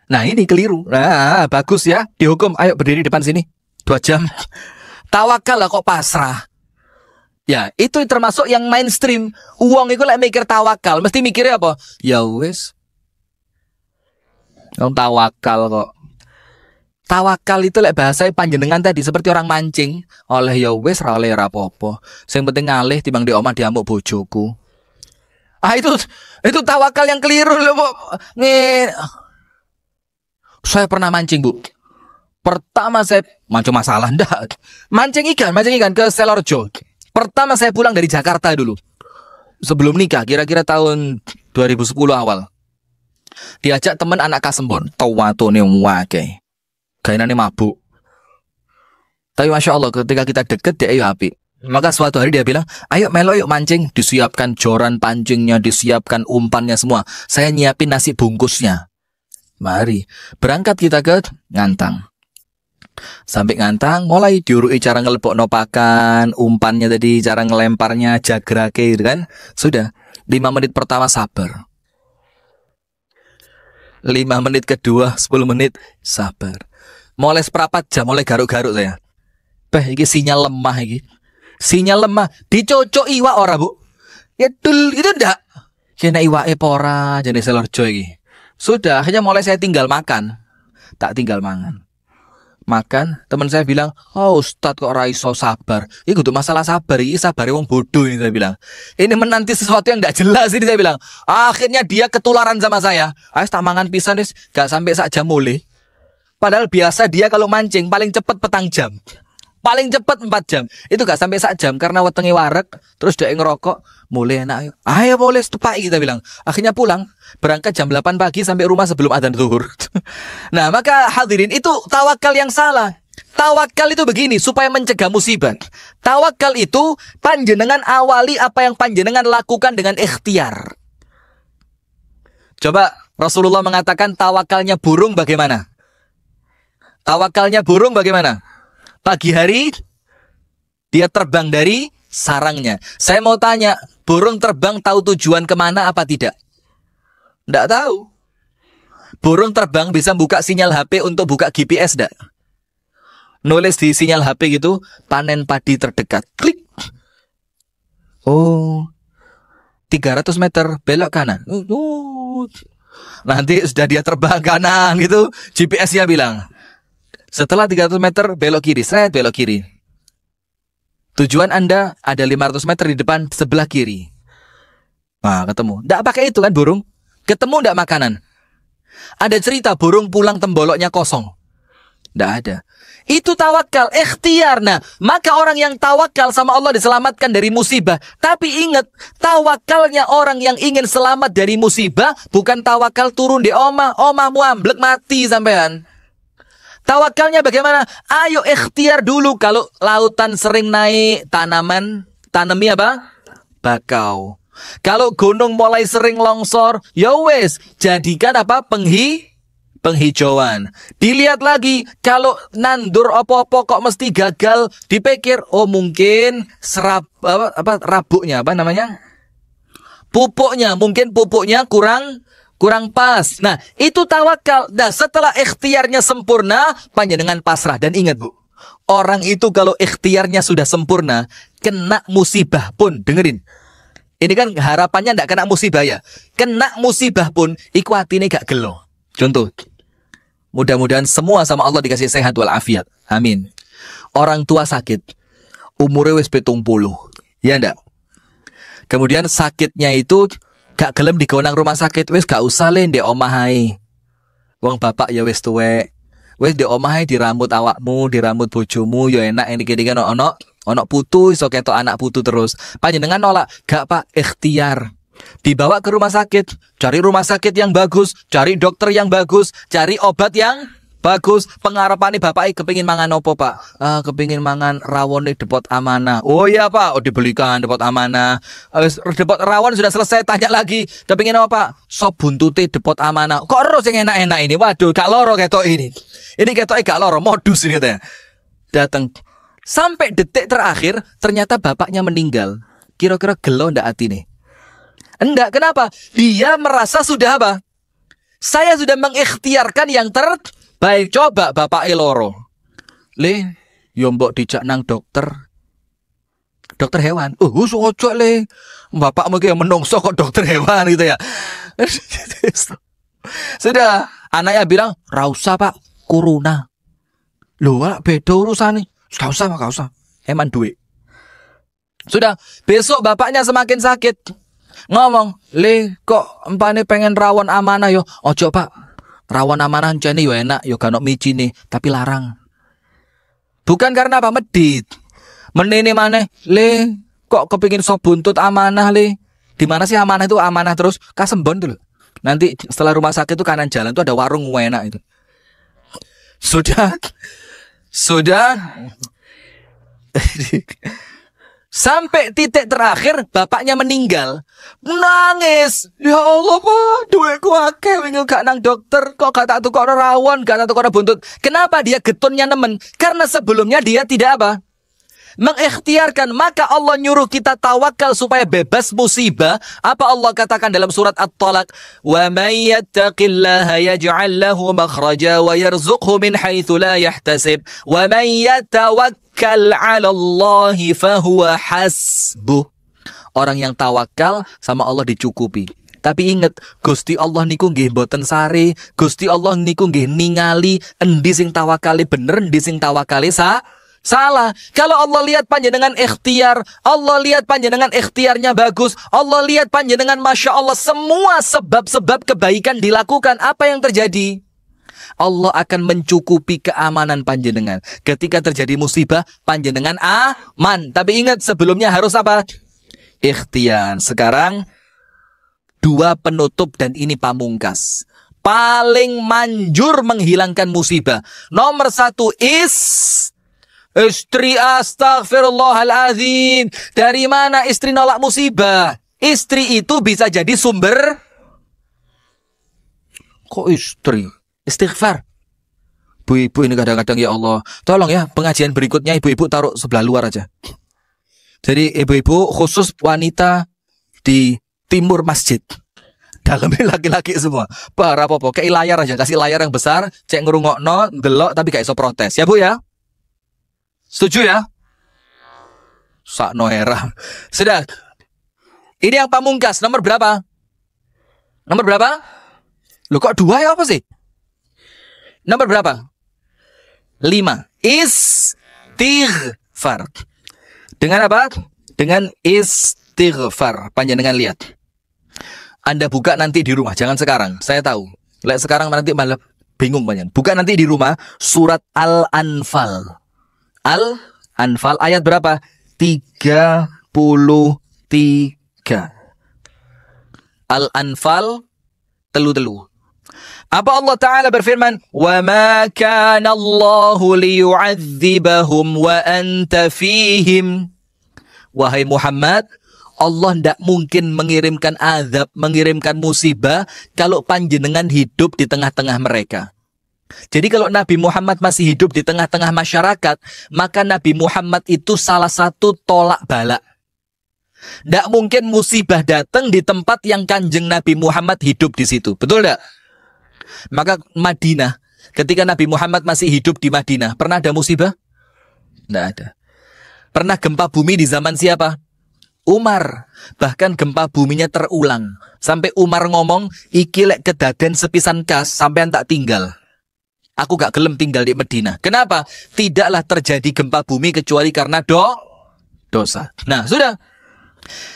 Nah, ini keliru. Nah, bagus ya, dihukum. Ayo berdiri depan sini. 2 jam. Tawakal lah kok pasrah. Ya, itu termasuk yang mainstream. Uang itu lek mikir tawakal, mesti mikirnya apa? Ya wis. Wong tawakal kok. Tawakal itu lek bahasa panjenengan tadi seperti orang mancing. Oleh ya wis ra oleh ra apa-apa. Sing penting ngalih timbang di omah diamuk bojoku. Itu tawakal yang keliru loh, Bu. Saya pernah mancing, Bu. Pertama saya mancing masalah ndak. Mancing ikan ke Selorjo. Pertama saya pulang dari Jakarta dulu. Sebelum nikah, kira-kira tahun 2010 awal. Diajak teman anak Kasembon, tawatone wake. Gainane mabuk. Tapi Masya Allah ketika kita deket dia ayo api. Maka suatu hari dia bilang, ayo melo yuk mancing. Disiapkan joran pancingnya, disiapkan umpannya semua. Saya nyiapin nasi bungkusnya. Mari, berangkat kita ke Ngantang. Sampai Ngantang, mulai diurui cara ngelepokno pakan, umpannya tadi, cara ngelemparnya, jagrake gitu kan. Sudah, 5 menit pertama sabar. 5 menit kedua, 10 menit sabar. Mulai seperempat jam, mulai garuk-garuk saya. Beh, iki sinyal lemah iki. Sinyal lemah. Dicocok iwak ora, Bu? Ya dul, itu ndak. Kena iwake pora jenis Selorjo iki. Sudah, akhirnya mulai saya tinggal makan. Tak tinggal mangan. Makan, teman saya bilang, "Oh, Ustadz kok ora iso sabar." Iku tuh masalah sabar, ini sabare wong bodoh ini saya bilang. Ini menanti sesuatu yang enggak jelas ini saya bilang. Akhirnya dia ketularan sama saya. Ayo tak mangan pisan wis, gak sampai sak jam mulai. Padahal biasa dia kalau mancing paling cepet petang jam. Paling cepet 4 jam. Itu gak sampai sak jam karena wetenge wareg, terus dia ngerokok, mulai enak. Ayo boleh setepai kita bilang. Akhirnya pulang, berangkat jam 8 pagi sampai rumah sebelum adzan zuhur. Nah, maka hadirin itu tawakal yang salah. Tawakal itu begini supaya mencegah musibah. Tawakal itu panjenengan awali apa yang panjenengan lakukan dengan ikhtiar. Coba Rasulullah mengatakan tawakalnya burung bagaimana? Tawakalnya burung bagaimana? Pagi hari dia terbang dari sarangnya. Saya mau tanya, burung terbang tahu tujuan kemana apa tidak? Tidak tahu. Burung terbang bisa buka sinyal HP untuk buka GPS tidak? Nulis di sinyal HP gitu, panen padi terdekat. Klik. Oh, 300 meter belok kanan. Nanti sudah dia terbang kanan gitu, GPS-nya bilang. Setelah 300 meter belok kiri, belok kiri. Tujuan Anda ada 500 meter di depan sebelah kiri. Nah, ketemu. Nggak pakai itu kan burung? Ketemu nggak makanan? Ada cerita burung pulang temboloknya kosong. Nggak ada. Itu tawakal, ikhtiar. Nah, maka orang yang tawakal sama Allah diselamatkan dari musibah. Tapi ingat, tawakalnya orang yang ingin selamat dari musibah bukan tawakal turun di omahmu amblek mati sampean. Tawakalnya bagaimana? Ayo ikhtiar dulu. Kalau lautan sering naik tanaman, tanami apa? Bakau. Kalau gunung mulai sering longsor, ya wes, jadikan apa? Penghijauan. Dilihat lagi, kalau nandur opo-opo kok mesti gagal, dipikir, oh mungkin rabuknya, apa namanya? Pupuknya, mungkin pupuknya kurang pas. Nah, itu tawakal. Nah, setelah ikhtiarnya sempurna, panjenengan pasrah. Dan ingat, Bu, orang itu kalau ikhtiarnya sudah sempurna, kena musibah pun, dengerin. Ini kan harapannya tidak kena musibah ya. Kena musibah pun, iku hatine gak gelo. Contoh, mudah-mudahan semua sama Allah dikasih sehat walafiat. Amin. Orang tua sakit, umurnya wis 70. Ya ndak? Kemudian sakitnya itu gak gelem digonang rumah sakit, wis gak usah le ndek omahe. Wong bapak ya wis tuwek. Wis ndek omahe diramut awakmu, diramut bojomu ya enak iki-iki ono putu iso ketok anak putu terus. Panjenengan nolak, gak Pak, ikhtiar. Dibawa ke rumah sakit, cari rumah sakit yang bagus, cari dokter yang bagus, cari obat yang bagus. Pengarapane bapak kepingin mangan opo Pak? Kepingin mangan rawon depot amanah. Oh iya Pak, oh dibelikan depot amanah. Depot rawon sudah selesai, tanya lagi, kepingin apa Pak? Sop buntute depot amanah. Kok terus yang enak-enak ini? Waduh, gak loro ketok ini. Ini ketoknya gak loro, modus ini katanya. Datang sampai detik terakhir, ternyata bapaknya meninggal. Kira-kira gelo ndak atine? Enggak, kenapa? Dia merasa sudah apa? Saya sudah mengikhtiarkan yang baik, coba bapak loro. Le, yo mbok dijak nang dokter hewan. Ojo le. Bapak mungkin menungso kok dokter hewan gitu ya. Sudah, anaknya bilang, "Ra usah Pak, corona." Loh, beda urusan nih. Gak usah. Heman duit. Sudah, besok bapaknya semakin sakit. Ngomong, "Le, kok empane pengen rawon amanah yo?" "Ojo Pak. Rawon amanah jane yo enak, yo gak ono micine, tapi larang." Bukan karena apa? Medit. Menene maneh, "Le, kok kepingin sop buntut amanah Le?" Di mana sih amanah itu? Amanah terus Kasembon tuh loh. Nanti setelah rumah sakit itu kanan jalan tuh ada warung enak itu. Sudah. Sampai titik terakhir bapaknya meninggal. Nangis. "Ya Allah Pak, duitku akeh wingi gak nang dokter, kok gak tak tukokno rawon, gak tak tukokno buntut." Kenapa dia getonnya nemen? Karena sebelumnya dia tidak apa? Mengikhtiarkan. Maka Allah nyuruh kita tawakal supaya bebas musibah. Apa Allah katakan dalam surat At-Talaq? "Wa may yattaqillaha yaj'al lahu makhraja wa yarzuqhu min haitsu la yahtasib wa may yatawakkal yatawakkal 'alallahi fahuwa hasbuh. Orang yang tawakal sama Allah dicukupi. Tapi ingat, Gusti Allah niku nggih mboten sare, Gusti Allah niku nggih ningali endi sing tawakale bener, endi sing tawakale salah. Kalau Allah lihat panjenengan ikhtiar, Allah lihat panjenengan ikhtiarnya bagus, Allah lihat panjenengan Masya Allah semua sebab-sebab kebaikan dilakukan, apa yang terjadi? Allah akan mencukupi keamanan panjenengan. Ketika terjadi musibah, panjenengan aman. Tapi ingat, sebelumnya harus apa? Ikhtiar. Sekarang dua penutup dan ini pamungkas. Paling manjur menghilangkan musibah. Nomor satu istri. Astaghfirullahaladzim. Dari mana istri nolak musibah? Istri itu bisa jadi sumber. Kok istri? Istighfar. Ibu-ibu ini kadang-kadang, ya Allah, tolong ya pengajian berikutnya ibu-ibu taruh sebelah luar aja. Jadi ibu-ibu khusus wanita di timur masjid. Dalamnya laki-laki semua. Para popo, kayak layar aja, kasih layar yang besar, cek ngerungokno, delok tapi gak iso protes. Ya Bu ya? Setuju ya? Sakno heran. Sudah. Ini yang pamungkas, nomor berapa? Nomor berapa? Loh kok dua ya apa sih? Nomor berapa? 5. Istighfar. Dengan apa? Dengan istighfar. Panjenengan lihat. Anda buka nanti di rumah, jangan sekarang. Saya tahu. Lihat sekarang nanti malah bingung banyak. Buka nanti di rumah surat Al-Anfal. Al-Anfal ayat berapa? 33. Al-Anfal telu-telu. Apa Allah Ta'ala berfirman? وَمَا كَانَ اللَّهُ لِيُعَذِّبَهُمْ وَأَنْتَ فِيهِمْ. Wahai Muhammad, Allah tidak mungkin mengirimkan azab, mengirimkan musibah kalau panjenengan hidup di tengah-tengah mereka. Jadi kalau Nabi Muhammad masih hidup di tengah-tengah masyarakat, maka Nabi Muhammad itu salah satu tolak bala. Tidak mungkin musibah datang di tempat yang kanjeng Nabi Muhammad hidup di situ. Betul tidak? Maka Madinah, ketika Nabi Muhammad masih hidup di Madinah, pernah ada musibah? Tidak ada. Pernah gempa bumi di zaman siapa? Umar. Bahkan gempa buminya terulang. Sampai Umar ngomong, iki lek kedaden sepisan kas, sampean tak tinggal. Aku gak gelem tinggal di Madinah. Kenapa? Tidaklah terjadi gempa bumi kecuali karena dosa. Nah, sudah.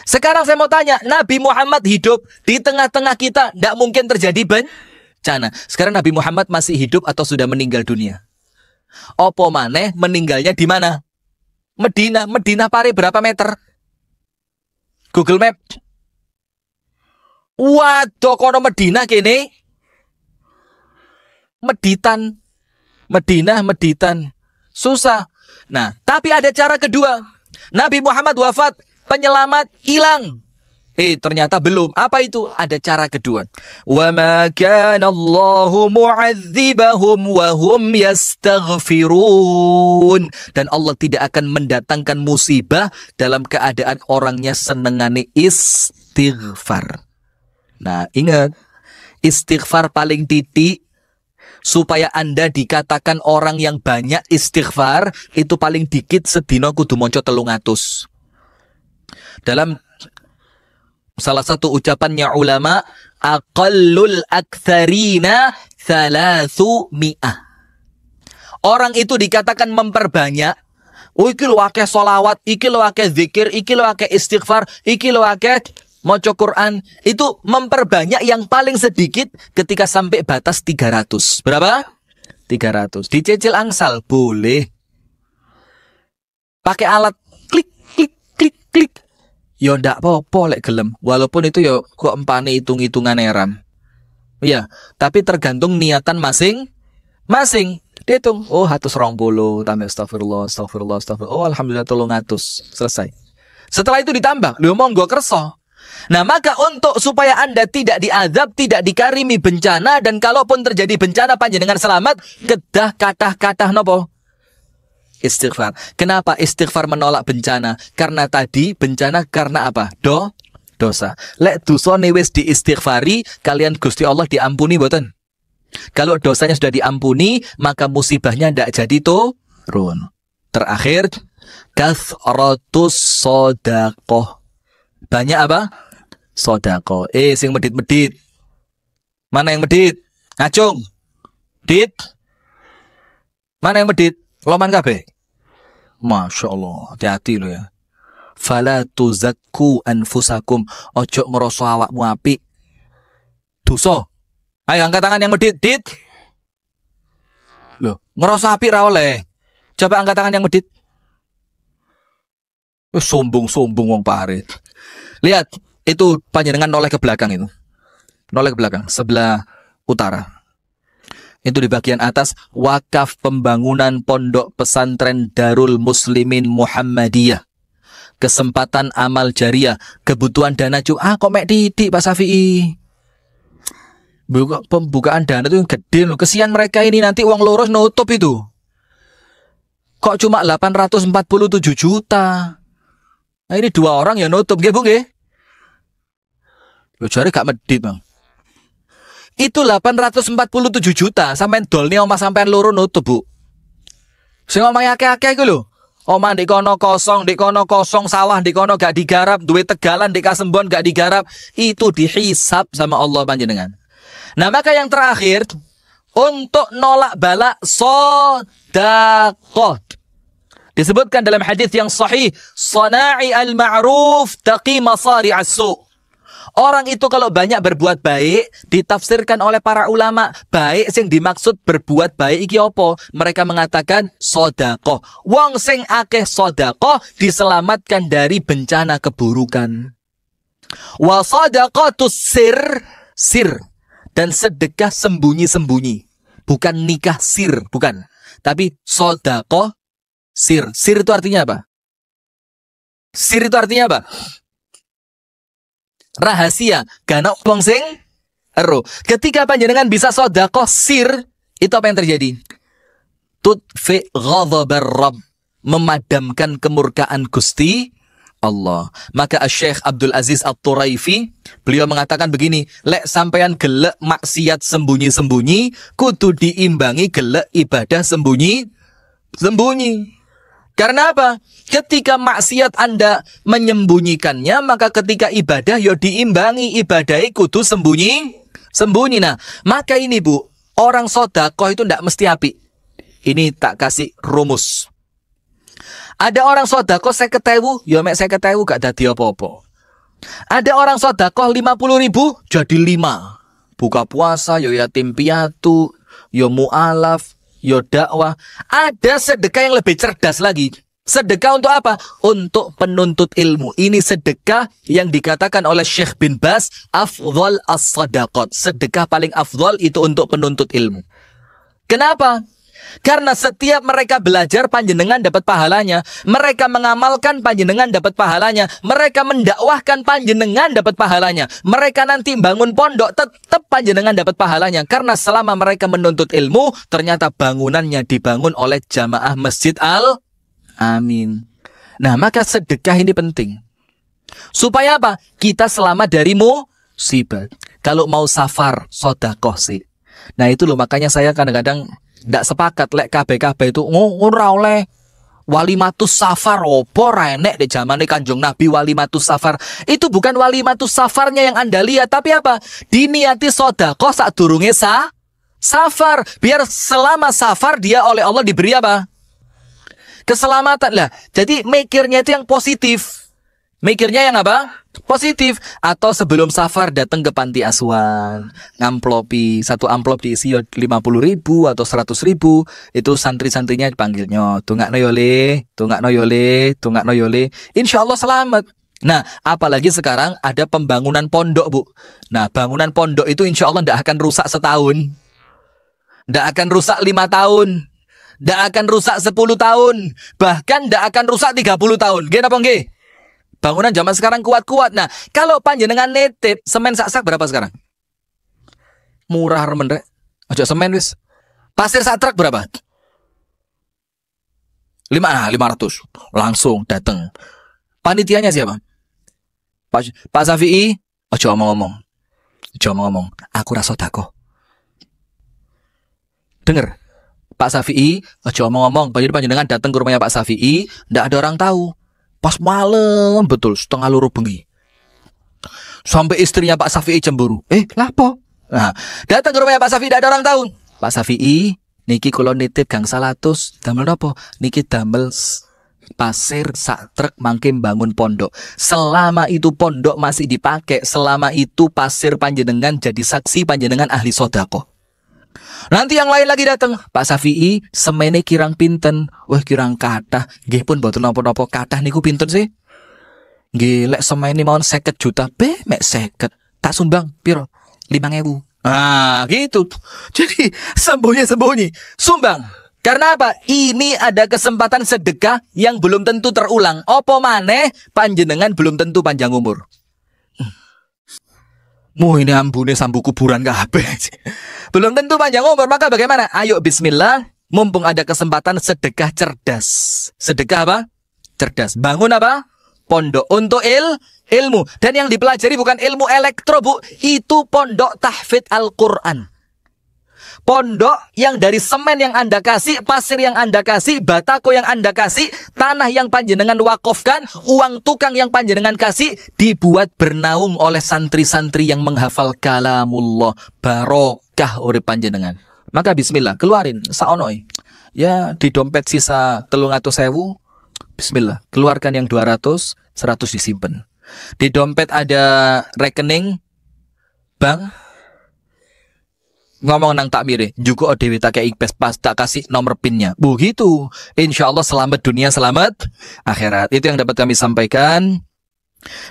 Sekarang saya mau tanya, Nabi Muhammad hidup di tengah-tengah kita, tidak mungkin terjadi bencana. Sekarang Nabi Muhammad masih hidup atau sudah meninggal dunia? Opo maneh meninggalnya di mana? Medina. Medina pare berapa meter? Google Map. Waduh, kono Medina kene. Meditan. Susah. Nah, tapi ada cara kedua. Nabi Muhammad wafat, penyelamat hilang. Ternyata belum. Apa itu? Ada cara kedua. وَمَا كَانَ اللَّهُ مُعَذِّبَهُمْ وَهُمْ يَسْتَغْفِرُونَ. Dan Allah tidak akan mendatangkan musibah dalam keadaan orangnya senengane istighfar. Nah, ingat, istighfar paling titik supaya Anda dikatakan orang yang banyak istighfar, itu paling dikit sedina kudu monco 300. Dalam salah satu ucapannya ulama, aqallul aktsarina 300. Orang itu dikatakan memperbanyak. Oh, iki lho akeh sholawat, iki lho akeh zikir, iki lho akeh istighfar, iki lho akeh maca Quran. Itu memperbanyak yang paling sedikit ketika sampai batas 300. Berapa? 300. Dicicil angsal boleh. Pakai alat klik. Yo ndak apa-apa lek gelem. Walaupun itu yo kok empane hitung-hitungan eram. Ya, tapi tergantung niatan masing-masing. Dihitung. Oh, 120 tambah astagfirullah. Oh, alhamdulillah 300. Selesai. Setelah itu ditambah, lho monggo kersa. Nah, maka untuk supaya Anda tidak diazab, tidak dikarimi bencana, dan kalaupun terjadi bencana panjenengan selamat, kedah kathah nopo? Istighfar. Kenapa istighfar menolak bencana? Karena tadi bencana karena apa? Dosa. Lek dosane wis diistighfari, kalian Gusti Allah diampuni mboten? Kalau dosanya sudah diampuni, maka musibahnya ndak jadi turun. Terakhir, kathratus sodaqoh. Banyak apa? Sodaqoh. Sing medit-medit. Mana yang medit? Ngacung. Dit. Mana yang medit? Loman kabeh. Masya Allah. Hati-hati lo ya. Fala tuzakku anfusakum. Ojo ngeroso awakmu apik. Dosa. Ayo angkat tangan yang medit. Dit. Loh, ngeroso apik ra oleh. Coba angkat tangan yang medit. Sombong-sombong wong parit. Lihat, itu panjenengan noleh ke belakang itu. Noleh ke belakang, sebelah utara. Itu di bagian atas, wakaf pembangunan pondok pesantren Darul Muslimin Muhammadiyah. Kesempatan amal jariah, kebutuhan dana kok mek didik Pak Syafi'i. Pembukaan dana itu gede loh. Kesian mereka ini nanti uang lurus nutup itu. Kok cuma 847 juta? Nah ini 2 orang ya nutup, nggih Bu nggih? Lho jare gak medit, Bang. Itu 847 juta sampean dolne omah sampean loro nutup, Bu. Sing omah akeh-akeh iku lho. Omah di kono kosong, sawah di kono gak digarap, duwe tegalan di Kasembon gak digarap, itu dihisab sama Allah panjenengan. Nah, maka yang terakhir untuk nolak bala sedekah. Disebutkan dalam hadis yang sahih, "Sana'i al-ma'ruf taqi masari as-su'." Orang itu kalau banyak berbuat baik, ditafsirkan oleh para ulama, baik sing dimaksud berbuat baik iki apa? Mereka mengatakan sedekah. Wong sing akeh sedekah diselamatkan dari bencana keburukan. Wa sadaqatus sir dan sedekah sembunyi-sembunyi. Bukan nikah sir, bukan. Tapi sedekah sir. Sir itu artinya apa? Sir itu artinya apa? Rahasia. Karena wong sing ero. Ketika panjenengan bisa sedekah sir, itu apa yang terjadi? Tudfi ghadhabar Rabb, memadamkan kemurkaan Gusti Allah. Maka Syekh Abdul Aziz At-Turaifi, beliau mengatakan begini, lek sampean gelek maksiat sembunyi-sembunyi, kudu diimbangi gelek ibadah sembunyi-sembunyi. Karena apa? Ketika maksiat Anda menyembunyikannya, maka ketika ibadah ya diimbangi, ibadahnya kudu sembunyi. Nah, maka ini Bu, orang sedekah itu tidak mesti apik. Ini tak kasih rumus. Ada orang sedekah 50.000, ya mek 50.000 gak dadi apa-apa. Ada orang sedekah 50.000 jadi 5. Buka puasa ya yatim piatu, ya mu'alaf, ya dakwah. Ada sedekah yang lebih cerdas lagi. Sedekah untuk apa? Untuk penuntut ilmu. Ini sedekah yang dikatakan oleh Syekh bin Baz, afdhal as-sadaqat. Sedekah paling afdhal itu untuk penuntut ilmu. Kenapa? Karena setiap mereka belajar, panjenengan dapat pahalanya. Mereka mengamalkan, panjenengan dapat pahalanya. Mereka mendakwahkan, panjenengan dapat pahalanya. Mereka nanti bangun pondok, tetap panjenengan dapat pahalanya. Karena selama mereka menuntut ilmu, ternyata bangunannya dibangun oleh jamaah Masjid Al-Amin. Nah, maka sedekah ini penting. Supaya apa? Kita selamat dari musibah. Kalau mau safar, sedekah sih. Nah itu loh, makanya saya kadang-kadang ndak sepakat lek kabeh-kabeh itu ora oleh walimatus safar opo ra enek di zamane Kanjeng Nabi walimatus safar. Itu bukan walimatus safarnya yang Anda lihat, tapi apa? Diniati sedekah sadurunge safar, biar selama safar dia oleh Allah diberi apa? Keselamatan lah. Jadi mikirnya itu yang positif. Mikirnya yang apa? Positif. Atau sebelum safar datang ke panti asuhan, ngamplopi, satu amplop diisi 50.000 atau 100.000. Itu santri-santrinya dipanggilnya, tungakno yole, tungakno yole, tungakno yole. Insya Allah selamat. Nah, apalagi sekarang ada pembangunan pondok, Bu. Nah, bangunan pondok itu insya Allah tidak akan rusak setahun, tidak akan rusak 5 tahun, tidak akan rusak 10 tahun, bahkan tidak akan rusak 30 tahun. Gimana apa nggih? Bangunan zaman sekarang kuat-kuat. Nah, kalau panjenengan netip semen sak-sak berapa sekarang? Murah remen rek. Aja semen wis. Pasir sak truk berapa? 500. Langsung datang. Panitianya siapa? Pak Syafi'i. Aja ngomong. Aja ngomong. Aku ra sedekah. Dengar. Pak Syafi'i, aja ngomong-ngomong, panjenengan datang ke rumahnya Pak Syafi'i, ndak ada orang tahu. Pas malam betul, 1:30 bengi. Sampai istrinya Pak Syafi'i cemburu. Lapo? Nah, datang ke rumahnya Pak Syafi'i, ndak ada orang tahu. Pak Syafi'i, niki kula nitip gang 100, damel napa? Niki damel pasir sak truk mangke bangun pondok. Selama itu pondok masih dipakai, selama itu pasir panjenengan jadi saksi panjenengan ahli sedekah. Nanti yang lain lagi datang, Pak Syafi'i, semene kirang pinten? Wah, kirang kathah. Nggih pun mboten napa-napa, kathah niku pinten sih? Nggih, lek semene mawon 50 juta, mek 50. Tak sumbang piro? 5.000. Ah, gitu. Jadi sembunyi-sembunyi, sumbang. Karena apa? Ini ada kesempatan sedekah yang belum tentu terulang. Opo maneh panjenengan belum tentu panjang umur. Ini ambune sambu kuburan kabeh. Belum tentu panjang umur, maka bagaimana? Ayo bismillah, mumpung ada kesempatan sedekah cerdas. Sedekah apa? Cerdas. Bangun apa? Pondok untuk ilmu. Dan yang dipelajari bukan ilmu elektro, Bu. Itu pondok tahfidz Al-Qur'an. Pondok yang dari semen yang Anda kasih, pasir yang Anda kasih, batako yang Anda kasih, tanah yang panjenengan wakofkan, uang tukang yang panjenengan kasih, dibuat bernaung oleh santri-santri yang menghafal kalamullah. Barokah urip panjenengan. Maka bismillah, keluarin saonoi. Ya, di dompet sisa 300.000, bismillah, keluarkan yang 200, 100 disimpan. Di dompet ada rekening bank, ngomong nang takmire juga dewe tak kayak pas tak kasih nomor pinnya. Begitu. Insya Allah selamat dunia, selamat akhirat. Itu yang dapat kami sampaikan.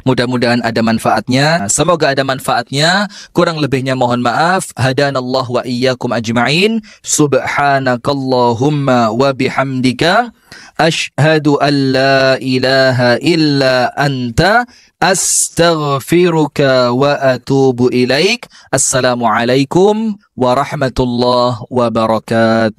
Mudah-mudahan ada manfaatnya. Semoga ada manfaatnya. Kurang lebihnya mohon maaf. Hadanallahu wa iyyakum ajma'in. Subhanakallahumma wa bihamdika. Ashhadu an la ilaha illa anta. Astaghfiruka wa atubu ilaik. Assalamualaikum warahmatullahi wabarakatuh.